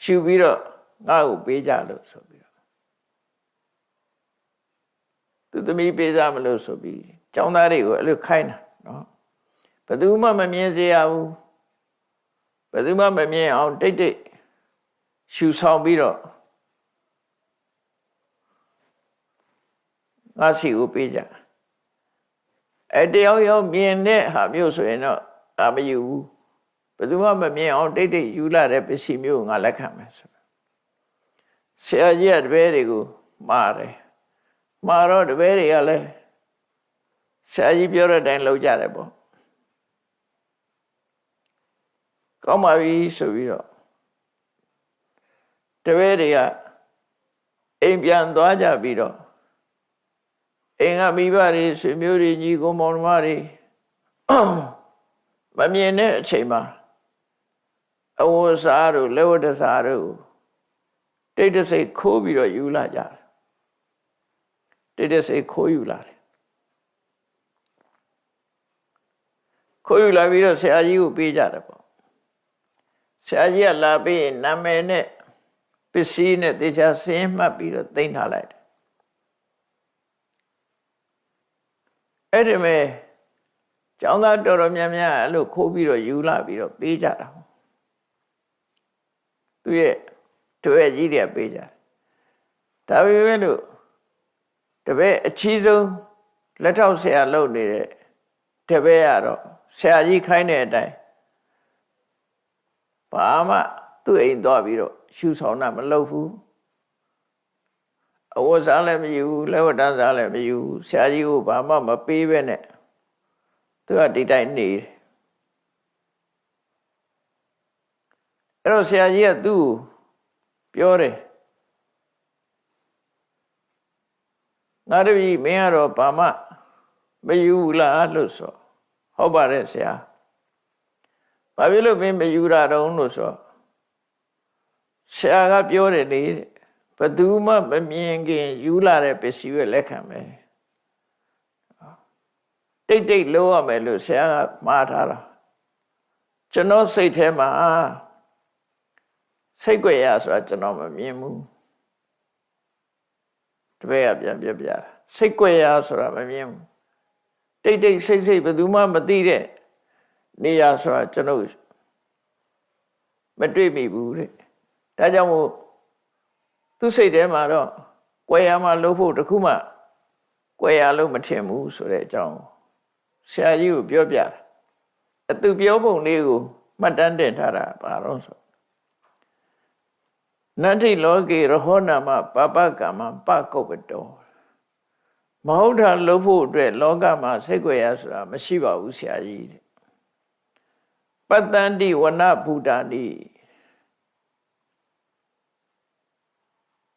ရှူပြီးတော့ငါ့ကိုပေးကြလို့ဆိုပြီးတော့သူသမီးပေးကြမလို့ဆိုပြီးကျောင်းသားတွေကိုအဲ့လိုခိုင်းတာနော်ဘယ်သူမှမမြင်စေရဘူးဘယ်သူမှမမြင်အောင်တိတ်တိတ်ရှူဆောင်ပြီးတော့ငါစီကိုပေးကြတယောက်ယောက်မြင်တဲ့ဟာမျိုးဆိုရင်တော့ငါမယူဘူးဘယ်သူမှမမြင်အောင်တိတ်တိတ်ယူလာတဲ့ပစ္စည်းမျိုးကိုငါလက်ခံမယ်ဆိုဆရာကြီးကတပည့်တွေကိုမှားတယ်မှားတော့တပည့်တွေကလည်းဆရာကြီးပြောတဲ့အတိုင်းလုပ်ကြတယ်ပေါ့ကောင်းပါပြီဆိုပြီးတော့တပည့်တွေကအိမ်ပြန်သွားကြပြီးတော့အိမ်ကမိဘတွေဆွေမျိုးတွေညီကိုမောင်နှမတွေမမြင်တဲ့အချိန်မှာအဝတ်စားတို့လက်ဝတ်တစားတို့တိတ်တဆိတ်ခိုးပြီးတော့ယူလာကြတယ်တိတ်တဆိတ်ခိုးယူလာတယ်ခိုးယူလာပြီးတော့ဆရာကြီးကိုပေးကြတယ်ပေါ့ဆရာကြီးကလာပြီးနာမည်နဲ့ပစ္စည်းနဲ့တေချာစင်းမှတ်ပြီးတော့သိမ်းထားလိုက်တယ်အဲ့ဒီမဲ့ကျောင်းသားတော်တော်များများအဲ့လိုခိုးပြီးတော့ယူလာပြီးတော့ပေးကြတာသူရဲ့တွေ့ကြီးတွေပေးကြတယ်ဒါပေမဲ့လို့တပည့်အချီးဆုံးလက်ထောက်ဆရာလုပ်နေတဲ့တပည့်ကတော့ ဆရာကြီးခိုင်းတဲ့အတိုင်းဘာမှသူ့အိမ်သွားပြီးတော့ရှုဆောင်တာမလုပ်ဘူးအဝတ်စားလည်းမယူဘူးလက်ဝတ်တန်းစားလည်းမယူဘူးဆရာကြီးကိုဘာမှမပေးပဲနဲ့သူကဒီတိုင်းနေတယ်အဲ့တော့ဆရာကြီးကသူ့ကိုပြောတယ်ငါတပည့်မင်းကတော့ဘာမှမယူလားလို့ဆိုဟုတ်ပါတယ်ဆရာဘာဖြစ်လို့မင်းမယူတာတုံးလို့ဆိုဆရာကပြောတယ်လေဘယ်သူမှမမြင်ခင်ယူလာတဲ့ပစ္စည်းရဲ့လက်ခံပဲတိတ်တိတ်လို့ရမယ်လို့ဆရာကမှားထားတာကျွန်တော်စိတ်ထဲမှာစိတ်ကြွယ်ရဆိုတာကျွန်တော်မမြင်ဘူးတပည့်ကပြန်ပြပြတာစိတ်ကြွယ်ရဆိုတာမမြင်ဘူးတိတ်တိတ်စိတ်စိတ်ဘယ်သူမှမသိတဲ့နေရာဆိုတာကျွန်တော်မတွေ့မိဘူးတဲ့ဒါကြောင့်မို့သူစိတ်ထဲမှာတော့ကြွယ်ရမှလို့ဖို့တခုမှကြွယ်ရလို့မထင်ဘူးဆိုတဲ့အကြောင်းဆရာကြီးကိုပြောပြတာအသူပြောပုံလေးကိုမှတ်တမ်းတင်ထားတာဘာလို့ဆိုနတ္ထိလောကေရဟောနာမပပကမ္မပကုပ္ပတောမဟုတ်တာလို့ဖို့အတွက်လောကမှာစိတ်ကြွယ်ရဆိုတာမရှိပါဘူးဆရာကြီးတဲ့ပတ္တန္တိဝနဗုဒ္ဓာနိ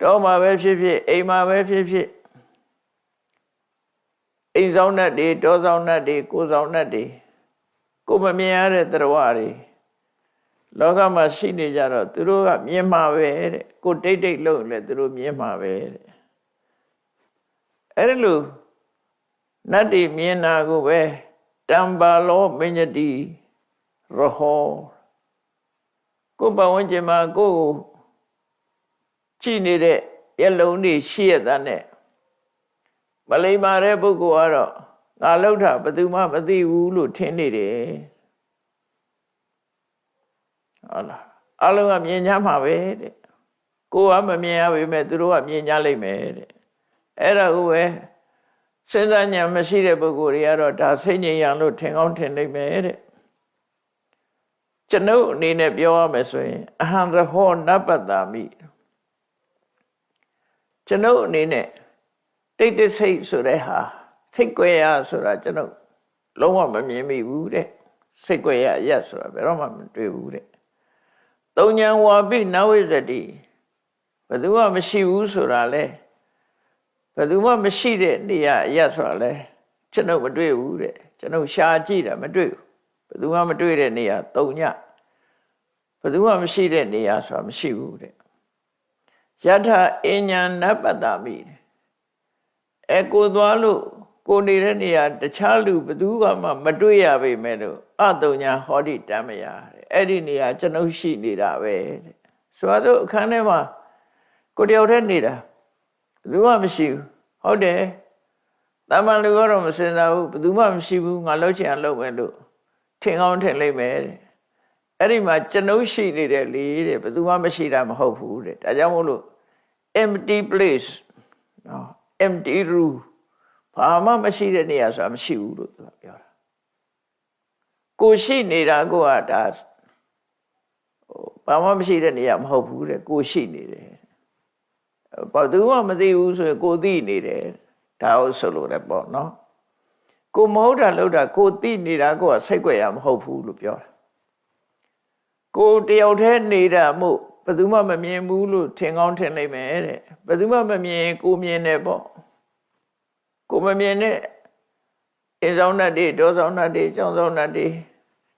တော့မှာပဲဖြစ်ဖြစ်အိမ်မှာပဲဖြစ်ဖြစ်အိမ်ဆောင်နဲ့တွေတောဆောင်နဲ့တွေကိုယ်ဆောင်နဲ့တွေကိုမမြင်ရတဲ့တရားတွေလောကမှာရှိနေကြတော့သူတို့ကမြင်မှာပဲတဲ့ကိုတိတ်တိတ်လို့လည်းသူတို့မြင်မှာပဲတဲ့အဲ့လိုနတ်တွေမြင်တာကိုပဲတံပါလောမညတိရဟောကိုပဝန်းကျင်မှာကိုကြည့်နေတဲ့မျက်လုံးတွေရှိရတဲ့နဲ့မလိမ္မာတဲ့ပုဂ္ဂိုလ်ကတော့ငါလှုပ်တာဘယ်သူမှမသိဘူးလို့ထင်နေတယ်ဟုတ်လားအလုံးကမြင်ကြမှာပဲတဲ့ကိုကမမြင်ရပေမဲ့သူတို့ကမြင်ကြလိမ့်မယ်တဲ့အဲ့ဒါကိုပဲစဉ်းစားဉာဏ်မရှိတဲ့ပုဂ္ဂိုလ်တွေကတော့ဒါစိတ်ငြိမ်ရလို့ထင်ကောင်းထင်လိမ့်မယ်တဲ့ကျွန်ုပ်အနေနဲ့ပြောရမယ်ဆိုရင်အဟံရဟောနပတ္တာမိကျွန်ုပ်အနေနဲ့တိတ်တဆိတ်ဆိုတဲ့ဟာစိတ်ကြွယ်ရဆိုတာကျွန်ုပ်လုံးဝမမြင်မိဘူးတဲ့စိတ်ကြွယ်ရရက်ဆိုတာဘယ်တော့မှမတွေ့ဘူးတဲ့သုံးဉဏ်ဝါပိနဝိဇ္ဇတိဘယ်သူမှမရှိဘူးဆိုတာလဲဘယ်သူမှမရှိတဲ့နေရာအရက်ဆိုတာလဲကျွန်ုပ်မတွေ့ဘူးတဲ့ကျွန်ုပ်ရှာကြည့်တာမတွေ့ဘူးဘယ်သူမှမတွေ့တဲ့နေရာသုံးညဘယ်သူမှမရှိတဲ့နေရာဆိုတာမရှိဘူးတဲ့ယထာအဉ္ညာနပတ္တမိကိုသွားလို့ကိုနေတဲ့နေရာတခြားလူဘယ်သူမှမတွေ့ရပေမဲ့လို့အတုံညာဟောတိတမယတဲ့အဲ့ဒီနေရာကျွန်ုပ်ရှိနေတာပဲတဲ့ဆိုတော့အခန်းထဲမှာကိုတယောက်တည်းနေတာဘယ်သူမှမရှိဘူးဟုတ်တယ်တမန်လူကတော့မစင်စားဘူးဘယ်သူမှမရှိဘူးငါလှုပ်ချင်အောင်လှုပ်မယ်လို့ထင်ကောင်းထင်လိမ့်မယ်တဲ့အဲ့ဒီမှာကျွန်ုပ်ရှိနေတယ်လေတဲ့ဘယ်သူမှမရှိတာမဟုတ်ဘူးတဲ့ဒါကြောင့်မို့လို့ empty place နော် empty room ဘာမှမရှိတဲ့နေရာဆိုတာမရှိဘူးလို့သူကပြောတာကိုရှိနေတာကိုကဒါဘာမှမရှိတဲ့နေရာမဟုတ်ဘူးတဲ့ကိုရှိနေတယ်ဘာသူမှမသိဘူးဆိုရင်ကိုသိနေတယ်ဒါဟုတ်ဆိုလို့လည်းပေါ့နော်ကိုမဟုတ်တာလို့တာကိုသိနေတာကိုကစိတ်ကြွယ်ရမဟုတ်ဘူးလို့ပြောတာကိုတယောက်တည်းနေတာမို့ဘယ်သူမှမမြင်ဘူးလို့ထင်ကောင်းထင်လိမ့်မယ်တဲ့ဘယ်သူမှမမြင်ကိုမြင်တယ်ပေါ့ကိုမမြင်တဲ့အိမ်ဆောင်တတ်တွေတောဆောင်တတ်တွေကျောင်းဆောင်တတ်တွေ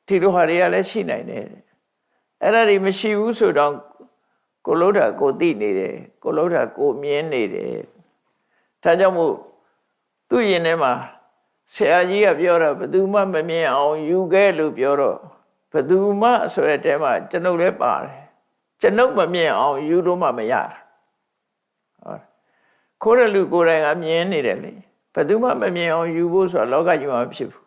ဒီလိုဟာတွေကလည်းရှိနိုင်တယ်အဲ့ဒါတွေမရှိဘူးဆိုတော့ကိုလို့တာကိုသိနေတယ်ကိုလို့တာကိုမြင်နေတယ်ဒါကြောင့်မို့သူ့ရင်ထဲမှာဆရာကြီးကပြောတာဘယ်သူမှမမြင်အောင်ယူခဲ့လို့ပြောတော့ဘယ်သူမှဆိုတဲ့တဲမှာကျွန်ုပ်လည်းပါတယ်ကျွန်ုပ်မမြင်အောင်ယူလို့မှမရတာဟုတ်ခိုးတဲ့လူကိုယ်တိုင်ကမြင်နေတယ်လေဘယ်သူမှမမြင်အောင်ယူဖို့ဆိုတာလောကကြီးမှာမဖြစ်ဘူး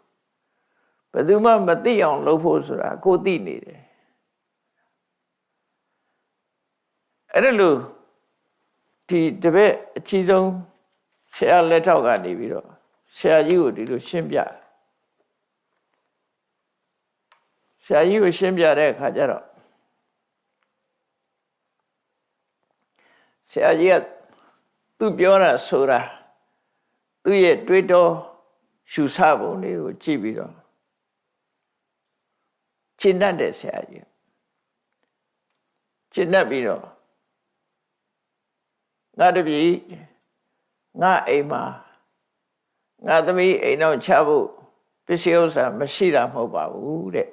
ဘယ်သူမှမသိအောင်လုပ်ဖို့ဆိုတာကိုသိနေတယ်အဲ့ဒါလို့ဒီတပည့်အကြီးဆုံးဆရာလက်ထောက်ကနေပြီးတော့ဆရာကြီးကိုဒီလိုရှင်းပြတယ် ဆရာကြီးကိုရှင်းပြတဲ့အခါကျတော့ဆရာကြီးကသူပြောတာဆိုတာသူ့ရဲ့တွေးတောရှုဆပုံလေးကိုကြည့်ပြီးတော့ရှင်းတတ်တယ်ဆရာကြီးရှင်းတတ်ပြီးတော့ငါတပည့်ငါအိမ်မှာငါသမီးအိမ်တော့ချဖို့ပစ္စည်းဥစ္စာမရှိတာမဟုတ်ပါဘူးတဲ့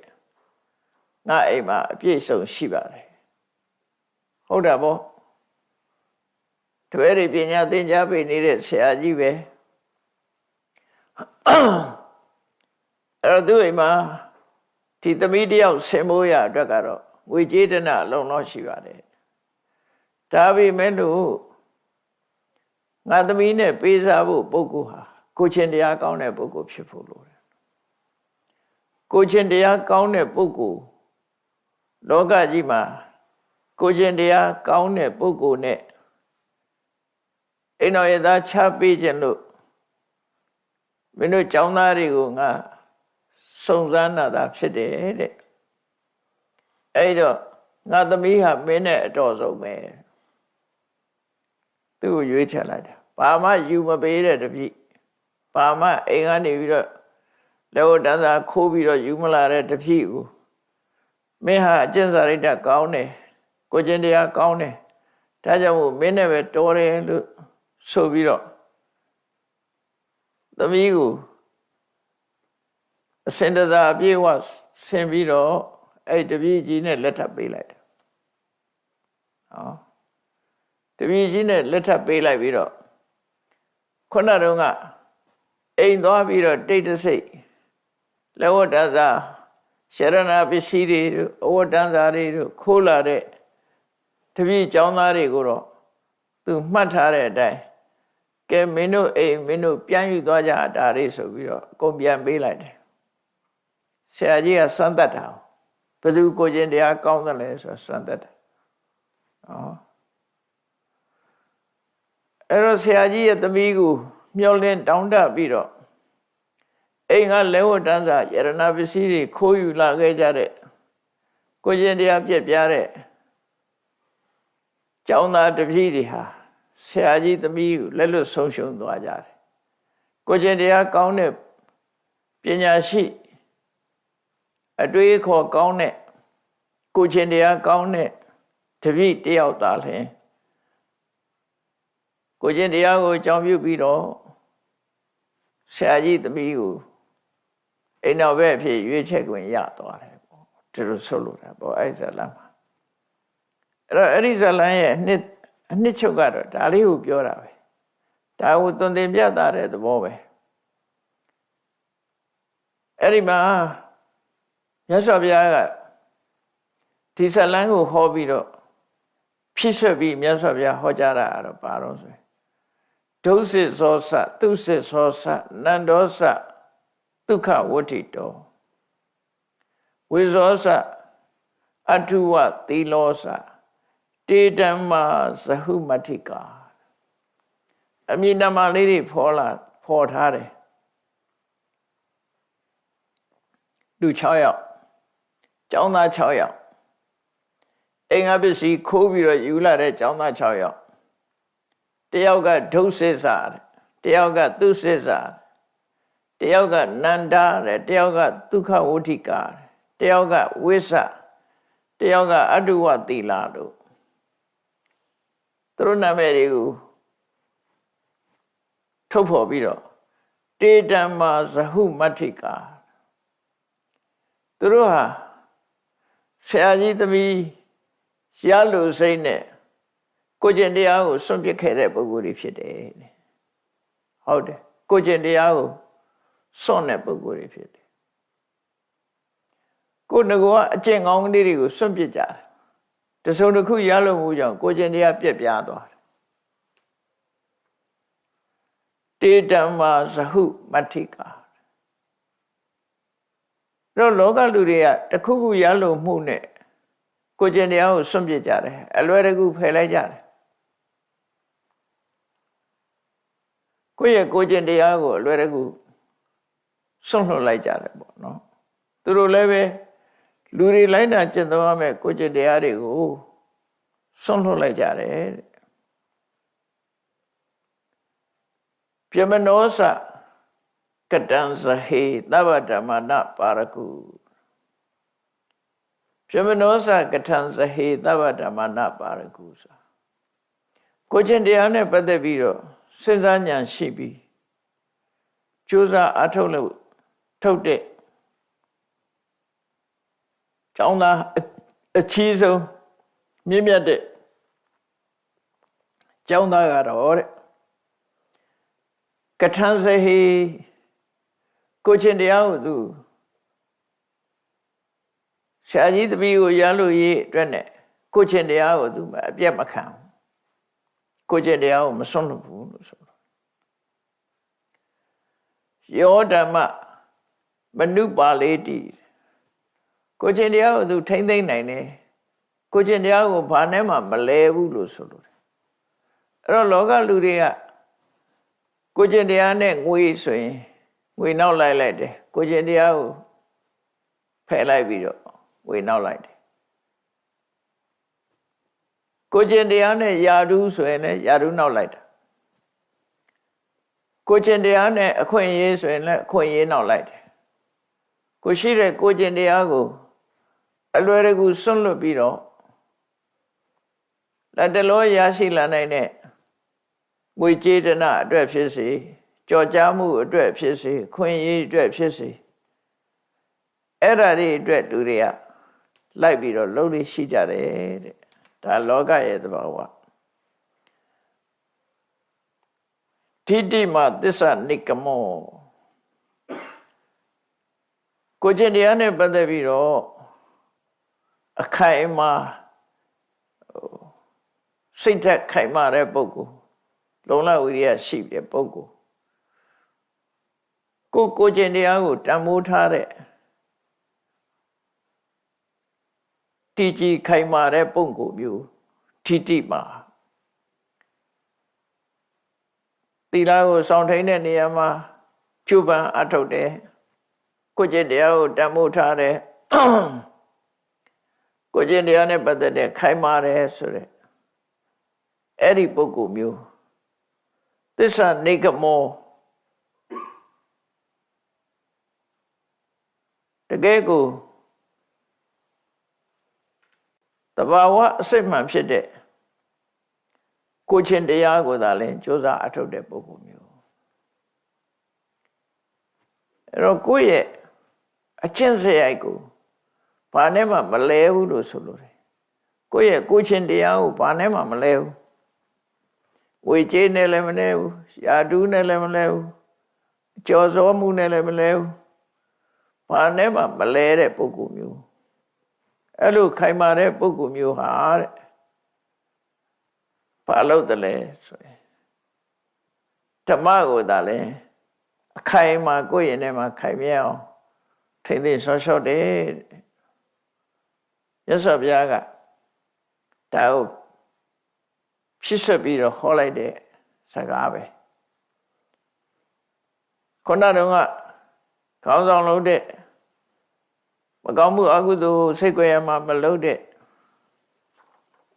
ငါအိမ်မှာအပြည့်စုံရှိပါတယ်ဟုတ်တာပေါ့တပည့်တွေပညာသင်ကြားပေးနေတဲ့ဆရာကြီးပဲအဲ့တော့သူ့အိမ်မှာဒီသမီးတယောက်ဆင်မိုးရအတွက်ကတော့ငွေကြေးတနာအလုံးတော့ရှိပါတယ်ဒါပေမဲ့လို့ငါသမီးနဲ့ပေးစားဖို့ပုဂ္ဂိုလ်ဟာကိုချင်းတရားကောင်းတဲ့ပုဂ္ဂိုလ်ဖြစ်ဖို့လိုတယ်ကိုချင်းတရားကောင်းတဲ့ပုဂ္ဂိုလ်လောကကြီးမှာကိုချင်းတရားကောင်းတဲ့ပုဂ္ဂိုလ်နဲ့အိမ်တော်ရသားချပေးခြင်းလို့မင်းတို့ကျောင်းသားတွေကိုငါစုံစမ်းတာဖြစ်တယ်တဲ့အဲ့တော့ငါသမီးဟာမင်းနဲ့အတော်ဆုံးပဲသူ့ကိုရွေးချယ်လိုက်တာဘာမှယူမပေးတဲ့တပည့်ဘာမှအိမ်ကနေပြီးတော့လက်ဝတ်တန်းစာခိုးပြီးတော့ယူမလာတဲ့တပည့်ကိုမင်းဟာအကျင့်စာရိတ္တကောင်းတယ်ကိုကျင့်တရားကောင်းတယ်ဒါကြောင့်မို့မင်းနဲ့ပဲတော်တယ်လို့ဆိုပြီးတော့သမီးကိုအစင်တစားအပြည့်ဝဆင်ပြီးတော့အဲ့တပည့်ကြီးနဲ့လက်ထပ်ပေးလိုက်တယ်ဟောတပည့်ကြီးနဲ့လက်ထပ်ပေးလိုက်ပြီးတော့ခုနတုန်းကအိမ်သွားပြီးတော့တိတ်တဆိတ်လက်ဝတ်တန်းစာရှရဏပစ္စည်းတွေတို့အဝတ်တန်းစာတွေတို့ခိုးလာတဲ့တပည့်ကျောင်းသားတွေကိုတော့သူမှတ်ထားတဲ့အတိုင်းကဲမင်းတို့အိမ်မင်းတို့ပြန်ယူသွားကြတာတွေဆိုပြီးတော့အကုန်ပြန်ပေးလိုက်တယ်ဆရာကြီးကစမ်းသပ်တာဘယ်သူကိုချင်းတရားကောင်းသလဲဆိုစမ်းသပ်တယ်အဲ့တော့ဆရာကြီးရဲ့သမီးကိုမျောလင်းတောင်းတပြီးတော့အိမ်ကလဲဝတ်တန်းစာယရဏပစ္စည်းတွေခိုးယူလာခဲ့ကြတဲ့ကိုချင်းတရားပြက်ပြားတဲ့ကျောင်းသားတပည့်တွေဟာဆရာကြီးသမီးကိုလက်လွတ်ဆုံးရှုံးသွားကြတယ်ကိုချင်းတရားကောင်းတဲ့ပညာရှိအတွေ့အခေါ်ကောင်းတဲ့ကိုချင်းတရားကောင်းတဲ့တပည့်တယောက်သားလျှင်ကိုချင်းတရားကိုအကြောင်းပြုပြီးတော့ဆရာကြီးသမီးကိုအိမ်တော်ဘက်အဖြစ်ရွေးချယ်ခွင့်ရသွားတယ်ပေါ့ဒီလိုဆိုလို့တာပေါ့အဲ့ဇလန်မှာအဲ့တော့အဲ့ဒီဇလန်ရဲ့အနှစ်ချုပ်ကတော့ဒါလေးကိုပြောတာပဲဒါကိုသွန်သင်ပြတာတဲ့သဘောပဲအဲ့ဒီမှာမြတ်စွာဘုရားကဒီဇလန်ကိုဟောပြီးတော့ဖြည့်ဆွက်ပြီးမြတ်စွာဘုရားဟောကြားတာတော့ပါတော့ဆိုဒုစိသောသသူစိသောသနန္ဒောသဒုက္ခဝဋ္ဌိတောဝိဇောသအထုဝသီလောသတေတမ္မာဇဟုမတ္ထိကာအမည်နာမလေးတွေဖော်ထားတယ်လူ6ယောက်ကျောင်းသား6ယောက်အိမ်ကပစ္စည်းခိုးပြီးတော့ယူလာတဲ့ကျောင်းသား6ယောက်တယောက်ကဒုစိသတယောက်ကသူစိသတယောက်ကနန္ဒတဲ့တယောက်ကဒုက္ခဝဋ္ဌိကာတယောက်ကဝိသတယောက်ကအတုဝသီလတို့သူတို့နာမည်တွေကိုထုတ်ဖော်ပြီးတော့တေတမ္မာဇဟုမတ္ထိကာသူတို့ဟာဆရာကြီးသမီးရလို့စိတ်နဲ့ကိုကျင့်တရားကိုစွန့်ပစ်ခဲ့တဲ့ပုဂ္ဂိုလ်တွေဖြစ်တယ်ဟုတ်တယ်ကိုကျင့်တရားကိုစွန့်တဲ့ပုဂ္ဂိုလ်တွေဖြစ်တယ်ကိုငကောအကျင့်ကောင်းကလေးတွေကိုစွန့်ပစ်ကြတယ်တစုံတစ်ခုရလို့မှုကြောင့်ကိုကျင့်တရားပြက်ပြားသွားတယ်တေတမ္မာဇဟုမတ္ထိကာတော့လောကလူတွေကတခုခုရလို့မှုနဲ့ကိုကျင့်တရားကိုစွန့်ပစ်ကြတယ်အလွယ်တကူဖယ်လိုက်ကြတယ်ကိုယ့်ရဲ့ကိုကျင့်တရားကိုအလွယ်တကူစွန့်လွတ်လိုက်ကြတယ်ပေါ့နော်သူတို့လည်းပဲ လူတွေလိုက်တာကျင့်သုံးရမယ်ကိုကျင့်တရားတွေကိုစွန့်လွတ်လိုက်ကြတယ်ပြမနောစကတံဇဟေသဗ္ဗဓမ္မနာပါရကုပြမနောစကထံဇဟေသဗ္ဗဓမ္မနာပါရကုဆိုကိုကျင့်တရားနဲ့ပတ်သက်ပြီးတော့စဉ်းစားဉာဏ်ရှိပြီးကြိုးစားအထုတ်လို့ထုတ်တဲ့ကျောင်းသားအချီးဆုံးမြင့်မြတ်တဲ့ကျောင်းသားကတော့တဲ့ကထံဇဟေကိုကျင့်တရားကိုသူဆရာကြီးတပည့်ကိုရလို့ရေးအတွက်နဲ့ကိုကျင့်တရားကိုသူအပြတ်မခံကိုကျင့်တရားကိုမစွန့်လွတ်ဘူးလို့ဆိုတော့ယောဓမ္မမနုပါလေတိကိုကျင့်တရားကိုသူထိမ့်သိမ့်နိုင်တယ်ကိုကျင့်တရားကိုဘာနဲ့မှမလဲဘူးလို့ဆိုလို့အဲ့တော့လောကလူတွေကကိုကျင့်တရားနဲ့ငွေဆိုရင်ငွေနောက်လိုက်တယ်ကိုကျင့်တရားကိုဖယ်လိုက်ပြီးတော့ငွေနောက်လိုက်တယ်ကိုကျင့်တရားနဲ့ယာဓုဆိုရင်လည်းယာဓုနောက်လိုက်တာကိုကျင့်တရားနဲ့အခွင့်အရေးဆိုရင်လည်းအခွင့်အရေးနောက်လိုက်တယ်ကိုရှိတဲ့ကိုကျင့်တရားကိုအလွယ်တကူစွန့်လွတ်ပြီးတော့လက်တလောရရှိလာနိုင်တဲ့ငွေကြေးတနာအတွက်ဖြစ်စေကြော်ကြားမှုအတွက်ဖြစ်စေခွင့်ရေးအတွက်ဖြစ်စေအဲ့ဒါတွေအတွက်လူတွေကလိုက်ပြီးတော့လှုပ်လို့ရှိကြတယ်တဲ့ဒါလောကရဲ့သဘာဝထိတိမသစ္စာနိကမောကိုကျင့်တရားနဲ့ပတ်သက်ပြီးတော့အခိုင်အမာစိတ်သက်ခိုင်မာတဲ့ပုဂ္ဂိုလ်လုံလဝိရိယရှိတဲ့ပုဂ္ဂိုလ်ကိုကျင့်တရားကိုတန်ဖိုးထားတဲ့တည်ကြည်ခိုင်မာတဲ့ပုဂ္ဂိုလ်မျိုးထိတိမာသီလကိုစောင့်ထိန်တဲ့နေရာမှာကျူပန်အထုတ်တယ်ကိုကျင့်တရားကိုတန်ဖိုးထားတယ်ကိုကျင့်တရားနဲ့ပတ်သက်တဲ့ခိုင်မာတယ်ဆိုတဲ့အဲ့ဒီပုဂ္ဂိုလ်မျိုးသစ္စာနိဂမောတကယ်ကိုတဘာဝအစစ်မှန်ဖြစ်တဲ့ကိုချင်းတရားကိုသာလဲကြိုးစားအထုတ်တဲ့ပုဂ္ဂိုလ်မျိုးအဲ့တော့ကိုယ့်ရဲ့အကျင့်စရိုက်ကိုဘာနဲ့မှမလဲဘူးလို့ဆိုလိုတယ်ကိုယ့်ရဲ့ကိုချင်းတရားကိုဘာနဲ့မှမလဲဘူးဝေကျေးနဲ့လည်းမလဲဘူးယာဓုနဲ့လည်းမလဲဘူးကြော်စောမှုနဲ့လည်းမလဲဘူးဘာနဲ့မှမလဲတဲ့ပုဂ္ဂိုလ်မျိုးအဲ့လိုခိုင်မာတဲ့ပုဂ္ဂိုလ်မျိုးဟာတဲ့ဘာလို့တလဲဆိုရင်ဓမ္မကိုသာလဲအခိုင်မာကိုယ့်ရင်ထဲမှာခိုင်မြဲအောင်ထိမ့်သိမ်းဆော့ရှော့တယ်ရသော်ဘုရားကဒါကိုဖြစ်ဆက်ပြီးတော့ဟောလိုက်တဲ့စကားပဲခုနတုန်းကခေါင်းဆောင်လုပ်တဲ့မကောင်းမှုအကုသိုလ်စိတ်ကြွယ်မှာမလုပ်တဲ့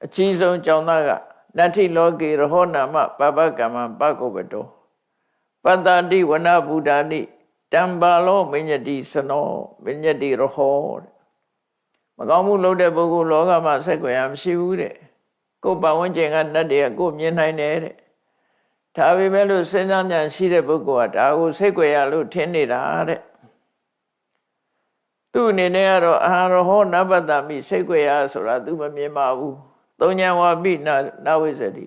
အကြီးဆုံးကျောင်းသားကနတ္ထိလောကေရဟောနာမပပကမ္မပကုပ္ပတောပတ္တတိဝနဗုဒ္ဓနိတံပါလောမညတိစနောမညတိရဟောမကောင်းမှုလုပ်တဲ့ပုဂ္ဂိုလ်လောကမှာစိတ်ကြွယ်မရှိဘူးတဲ့ကိုယ်ပတ်ဝန်းကျင်ကနတ်တွေကကိုယ်မြင်နိုင်တယ်တဲ့ဒါပေမဲ့လို့စဉ်းစားဉာဏ်ရှိတဲ့ပုဂ္ဂိုလ်ကဒါကိုစိတ်ကြွယ်လို့ထင်နေတာတဲ့သူ့အနေနဲ့ကတော့အာရဟောနပတ္တမိစိတ်ကြွယ်ဆိုတာသူမမြင်ပါဘူးသုံးဉဏ်ဝါပိနဝိဇ္ဇတိ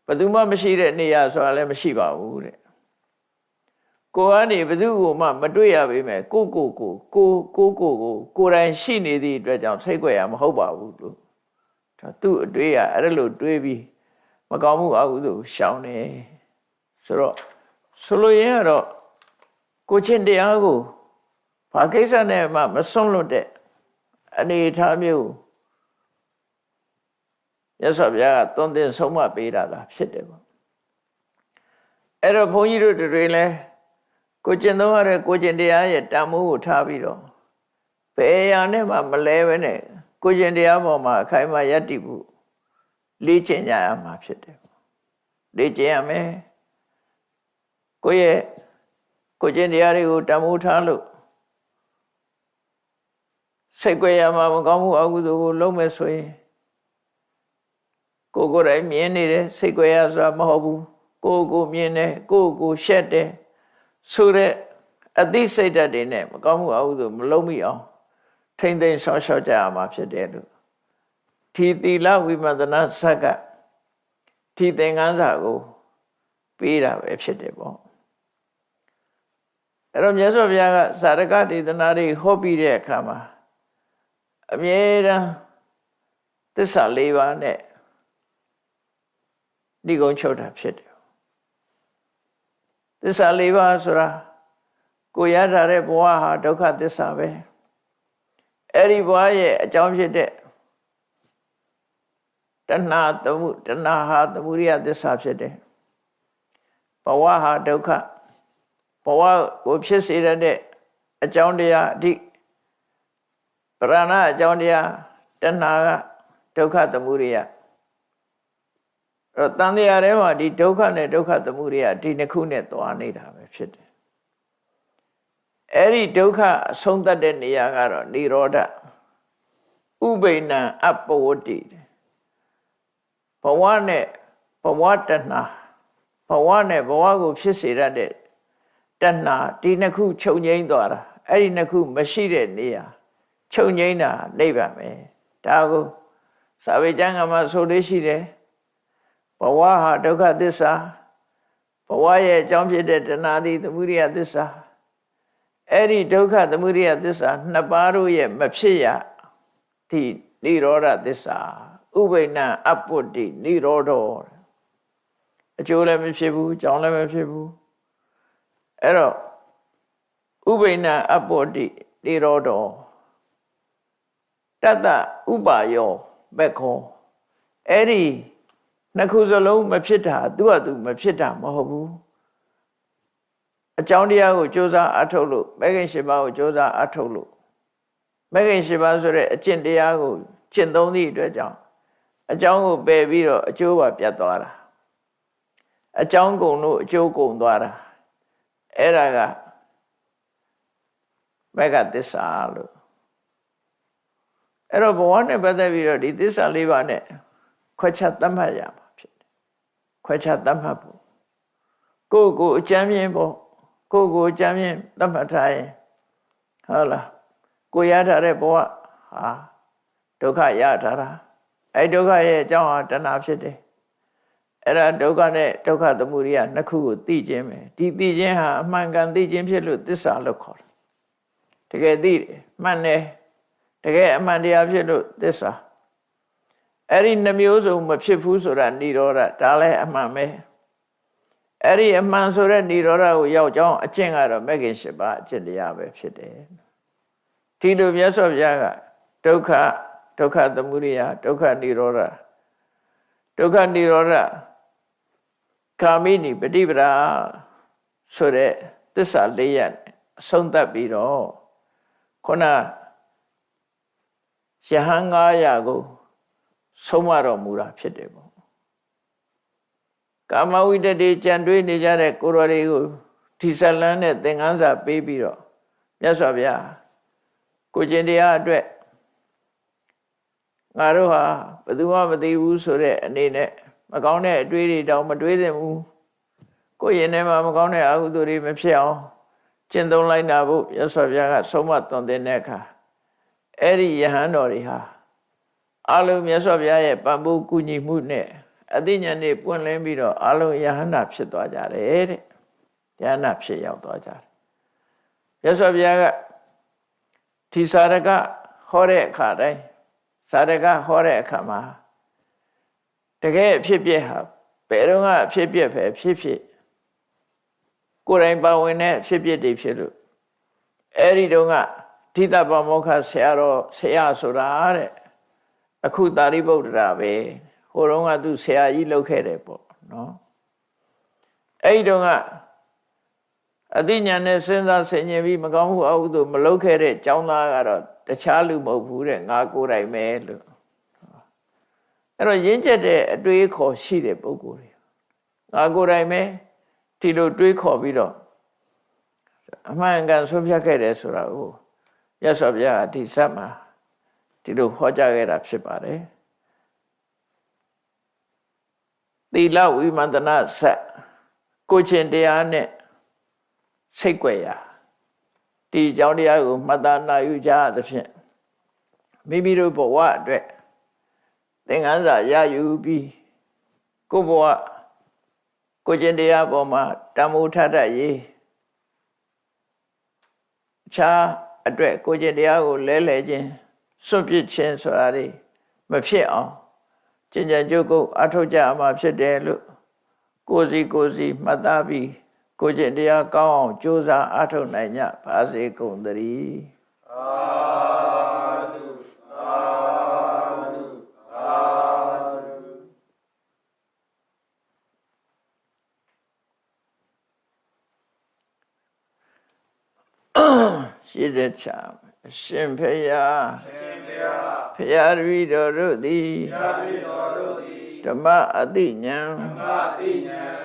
ဘယ်သူမှမရှိတဲ့နေရာဆိုတာလည်းမရှိပါဘူးတဲ့ကိုယ်ကနေဘယ်သူကိုမှမတွေ့ရပေမဲ့ကိုယ်တိုင်ရှိနေသည့်အတွက်ကြောင့်စိတ်ကြွယ်မဟုတ်ပါဘူးလို့သူ့အတွေ့ရအဲ့လိုတွေးပြီးမကောင်းမှုအကုသိုလ်ရှောင်တယ်ဆိုတော့ဆိုလိုရင်းကတော့ကိုချင်းတရားကိုဘာကိစ္စနဲ့မှမစွန့်လွတ်တဲ့အနေအထားမျိုးရသော်ဗျာကသွန်သင်ဆုံးမပေးတာလားဖြစ်တယ်ပေါ့အဲ့တော့ဘုန်းကြီးတို့တွေလည်းကိုကျင့်သုံးရတဲ့ကိုကျင့်တရားရဲ့တန်ဖိုးကိုထားပြီးတော့ ဘယ်ရာနဲ့မှမလဲပဲနဲ့ကိုကျင်တရားပေါ်မှာအခိုင်အမာယက်တည်ဖို့လေ့ကျင့်ကြရမှာဖြစ်တယ်လေ့ကျင့်ရမယ်ကိုယ့်ရဲ့ကိုကျင်တရားတွေကိုတန်ဖိုးထားလို့စိတ်ကြွရမှာမကောင်းမှုအကုသိုလ်ကိုလုံးမဲ့ဆိုရင်ကိုယ်တိုင်မြင်နေတယ်စိတ်ကြွရဆိုတာမဟုတ်ဘူးကိုမြင်တယ်ကိုရှက်တယ်ဆိုတဲ့အသိစိတ်ဓာတ်တွေနဲ့မကောင်းမှုအကုသိုလ်မလုံးမိအောင်ထိမ့်သိမ်းဆော့ရှော့ကြရမှာဖြစ်တယ်လို့ဒီသီလဝိပဿနာဇက်ကဒီသင်္ကန်းစာကိုပေးတာပဲဖြစ်တယ်ပေါ့အဲ့တော့မြတ်စွာဘုရားကသာရကဒေသနာတွေဟောပြီးတဲ့အခါမှာအမြဲတမ်းသစ္စာ၄ပါးနဲ့ဒီကုန်းချုပ်တာဖြစ်တယ်သစ္စာ၄ပါးဆိုတာကိုရထားတဲ့ဘဝဟာဒုက္ခသစ္စာပဲအဲ့ဒီဘဝရဲ့အကြောင်းဖြစ်တဲ့တဏှာဟာသမုဒိယသစ္စာဖြစ်တယ်ဘဝဟာဒုက္ခဘဝကိုဖြစ်စေတဲ့အကြောင်းတရားအဓိပရဏအကြောင်းတရားတဏှာကဒုက္ခသမုဒိယအဲ့တော့တန်တရားထဲမှာဒီဒုက္ခနဲ့ဒုက္ခသမုဒိယဒီနှစ်ခုနဲ့သွားနေတာပဲဖြစ်တယ်အဲ့ဒီဒုက္ခအဆုံးသတ်တဲ့နေရာကတော့និရောဓဥပိ္ပဏံအပဝတ္တိဘဝနဲ့ဘဝတဏှာဘဝနဲ့ဘဝကိုဖြစ်စေရတဲ့တဏှာဒီနှစ်ခုချုပ်ငြိမ်းသွားတာအဲ့ဒီနှစ်ခုမရှိတဲ့နေရာချုပ်ငြိမ်းတာနိဗ္ဗာန်ပဲဒါကိုစာပေကျမ်းကမှာဆိုလို့ရှိတယ်ဘဝဟာဒုက္ခသစ္စာဘဝရဲ့အကြောင်းဖြစ်တဲ့တဏှာသည်သမုဒိယသစ္စာအဲ့ဒီဒုက္ခသမုဒိယသစ္စာနှစ်ပါးတို့ရဲ့မဖြစ်ရဒီនិရောဓသစ္စာဥပိ္ပဏံအပုတ္တိនិရောဓောအကျိုးလည်းမဖြစ်ဘူးအကြောင်းလည်းမဖြစ်ဘူးအဲ့တော့ဥပိ္ပဏံအပုတ္တိនិရောဓောတတ္တဥပါယောဘက်ခောအဲ့ဒီနှစ်ခုစလုံးမဖြစ်တာသူ့ဟာသူမဖြစ်တာမဟုတ်ဘူးအကြောင်းတရားကိုကြိုးစားအထုတ်လို့မဂ္ဂင်၈ပါးကိုကြိုးစားအထုတ်လို့မဂ္ဂင်၈ပါးဆိုတဲ့အကျင့်တရားကိုကျင့်သုံးသည့်အတွက်ကြောင့်အကြောင်းကိုပယ်ပြီးတော့အကျိုးပါပြတ်သွားတာအကြောင်းကုန်လို့အကျိုးကုန်သွားတာအဲ့ဒါကမဂ္ဂသစ္စာလို့အဲ့တော့ဘဝနဲ့ပတ်သက်ပြီးတော့ဒီသစ္စာ၄ပါးနဲ့ခွဲခြားသတ်မှတ်ရမှာဖြစ်တယ်ခွဲခြားသတ်မှတ်ဖို့ကိုအကျမ်းမြင်ဖို့ကိုအကျမ်းမြင်သတ်မှတ်ထားရင်ဟုတ်လားကိုရထားတဲ့ဘဝဟာဒုက္ခရထားတာအဲ့ဒုက္ခရဲ့အကြောင်းဟာတဏှာဖြစ်တယ်အဲ့ဒါဒုက္ခနဲ့ဒုက္ခသမုဒိယနှစ်ခုကိုသိခြင်းပဲဒီသိခြင်းဟာအမှန်ကန်သိခြင်းဖြစ်လို့သစ္စာလို့ခေါ်တယ်တကယ်သိတယ်မှန်တယ်တကယ်အမှန်တရားဖြစ်လို့သစ္စာအဲ့ဒီနှမျိုးစုံမဖြစ်ဘူးဆိုတာនិရောဓဒါလည်းအမှန်ပဲအဲ့ဒီအမှန်ဆိုတဲ့និရောဓကိုရောက်ကြောင်းအကျင့်ကတော့မဂ္ဂင်၈ပါးအကျင့်တရားပဲဖြစ်တယ်ဒီလိုမြတ်စွာဘုရားကဒုက္ခသမုဒိယဒုက္ခនិရောဓဒုက္ခនិရောဓကာမိနိပฏิပဒါဆိုတဲ့သစ္စာ၄ရပ်အဆုံးသတ်ပြီးတော့ခုနယဟန်900ကိုဆုံးမတော်မူတာဖြစ်တယ်ပေါ့ကာမဝိတ္တိကြံတွေးနေကြတဲ့ကိုယ်တော်တွေကိုဒီဇလန်းနဲ့သင်္ကန်းစာပေးပြီးတော့မြတ်စွာဘုရားကိုကျင်တရားအတွက်ငါတို့ဟာဘယ်သူမှမသိဘူးဆိုတဲ့အနေနဲ့မကောင်းတဲ့အတွေးတွေတောင်မတွေးသင့်ဘူးကိုယ်ရင်ထဲမှာမကောင်းတဲ့အကုသိုလ်တွေမဖြစ်အောင်ကျင့်သုံးလိုက်တာဖို့မြတ်စွာဘုရားကဆုံးမသွန်သင်တဲ့အခါအဲ့ဒီယဟန်တော်တွေဟာအလုံးမြတ်စွာဘုရားရဲ့ပံ့ပိုးကူညီမှုနဲ့အသိဉာဏ်တွေပွင့်လင်းပြီးတော့အလုံးယဟန္တာဖြစ်သွားကြတယ်တဲ့ယဟန္တာဖြစ်ရောက်သွားကြတယ်မြတ်စွာဘုရားကဒီစာရကဟောတဲ့အခါတိုင်းစာရကဟောတဲ့အခါမှာတကယ်အဖြစ်ပြက်ဟာဘယ်တော့ကအဖြစ်ပြက်ပဲဖြစ်ကိုယ်တိုင်ပါဝင်တဲ့အဖြစ်ပြက်တွေဖြစ်လို့အဲ့ဒီတုန်းကဓိတပမောက္ခဆရာဆိုတာတဲ့အခုသာရိပုတ္တရာပဲဟိုတုန်းကသူဆရာကြီးလုပ်ခဲ့တယ်ပေါ့နော်အဲ့ဒီတုန်းကအသိဉာဏ်နဲ့စဉ်းစားဆင်ခြင်ပြီးမကောင်းမှုအကုသိုလ်မလုပ်ခဲ့တဲ့ကျောင်းသားကတော့ တခြားလူမဟုတ်ဘူးတဲ့ငါကိုယ်တိုင်ပဲလို့အဲ့တော့ရင့်ကျက်တဲ့အတွေးခေါ်ရှိတဲ့ပုဂ္ဂိုလ်တွေငါကိုယ်တိုင်ပဲဒီလိုတွေးခေါ်ပြီးတော့အမှန်ကန်ဆုံးဖြတ်ခဲ့တယ်ဆိုတာကိုမြတ်စွာဘုရားဒီဇတ်မှာဒီလိုဟောကြားခဲ့တာဖြစ်ပါတယ်သီလဝိမန္တနာဇတ်ကိုချင်းတရားနဲ့စိတ်ကြွယ်ရာဒီအကြောင်းတရားကိုမှတ်သားနာယူကြသဖြင့်မိမိတို့ဘဝအတွက်သင်္ကန်းစာရယူပြီးကိုယ့်ဘဝကိုချင်းတရားပေါ်မှာတန်ဖိုးထတတ်ရေးအခြားအတွက်ကိုချင်းတရားကိုလဲခြင်းစွန့်ပစ်ခြင်းဆိုတာတွေမဖြစ်အောင်ကျင့်ကြံကြိုးကုပ်အထောက်ကြမှာဖြစ်တယ်လို့ကိုယ်စီမှတ်သားပြီးကိုချင်းတရားကောင်းအောင်ကြိုးစားအထောက်နိုင်ကြပါစေကုန်သတည်းရှိတဲ့ချာရှင်ဖေယဖျားရီတော်တို့သည်ဓမ္မအတိညာ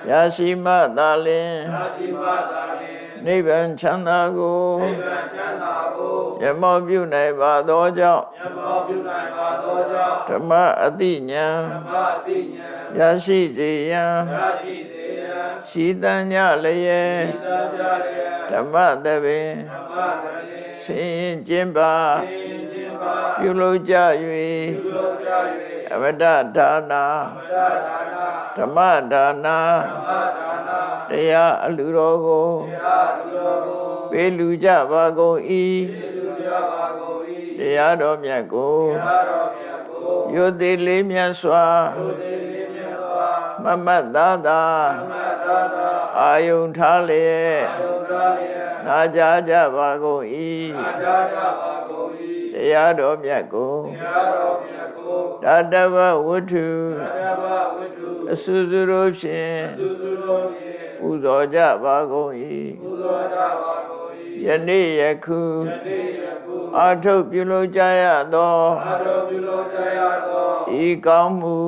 ရရှိမှသာလင်နိဗ္ဗာန်ချမ်းသာကိုရမောပြုနိုင်ပါသောကြောင့်ဓမ္မအတိညာရရှိစေရန်ရှိတန်ကြလျက်ဓမ္မသဘင်ဆင်ကျင်ပါပြုလုပ်ကြ၍အမတဒါနာဓမ္မဒါနာတရားအလှတော်ကိုပေးလူကြပါကုန်၏တရားတော်မြတ်ကိုရိုသေလေးမြတ်စွာမမတ်သားသာအာယုန်ထားလျက်နာကြားကြပါကုန်၏တရားတော်မြတ်ကိုတတဝဝတ္ထုအစုစုတို့ဖြင့်ပူဇော်ကြပါကုန်၏ယနေ့ယခုအာထုတ်ပြုလုပ်ကြရသောဤကောင်းမှု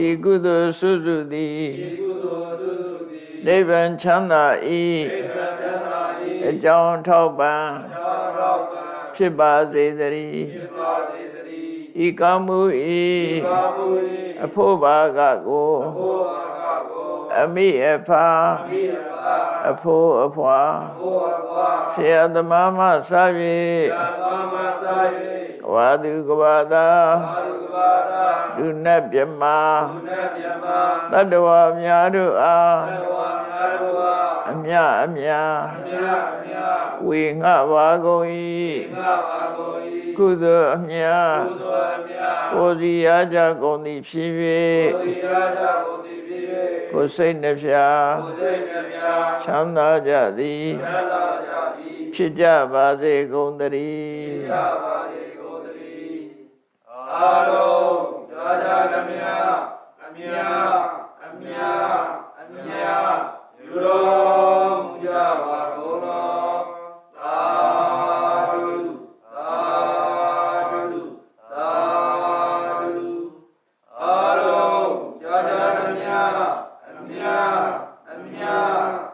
ဤကုသိုလ်စုစုသည်နိဗ္ဗာန်ချမ်းသာ၏အကြောင်းထောက်ပံ့ဖြစ်ပါစေသတည်းဤကောင်းမှု၏အဖို့ဘာကကိုအမိအဖာအဖို့အဖွာဆရာသမားမှစ၍ဝါသူကဘာသာလူနတ်မြမတတ္တဝါများတို့အားအမြဝေငှပါကုန်၏ကုသိုလ်အမြကိုယ်စီရကြကုန်သည်ဖြစ်၍ကိုယ်စိတ်နှဖျားချမ်းသာကြသည်ဖြစ်ကြပါစေကုန်သတည်းအာလုံးကြာကြာကမြအမြယူတော်မူကြပါကုန်တော်သာဓုသာဓုသာဓုအာလုံးကြာကြာကမြ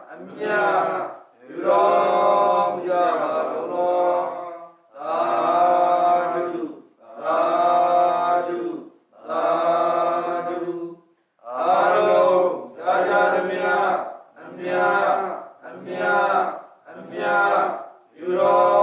အမြယူတော်မူကြပါကုန်တော်သာဓုသာဓုသာဓုအာလုံးကြာကြာကမြအမြယူတော်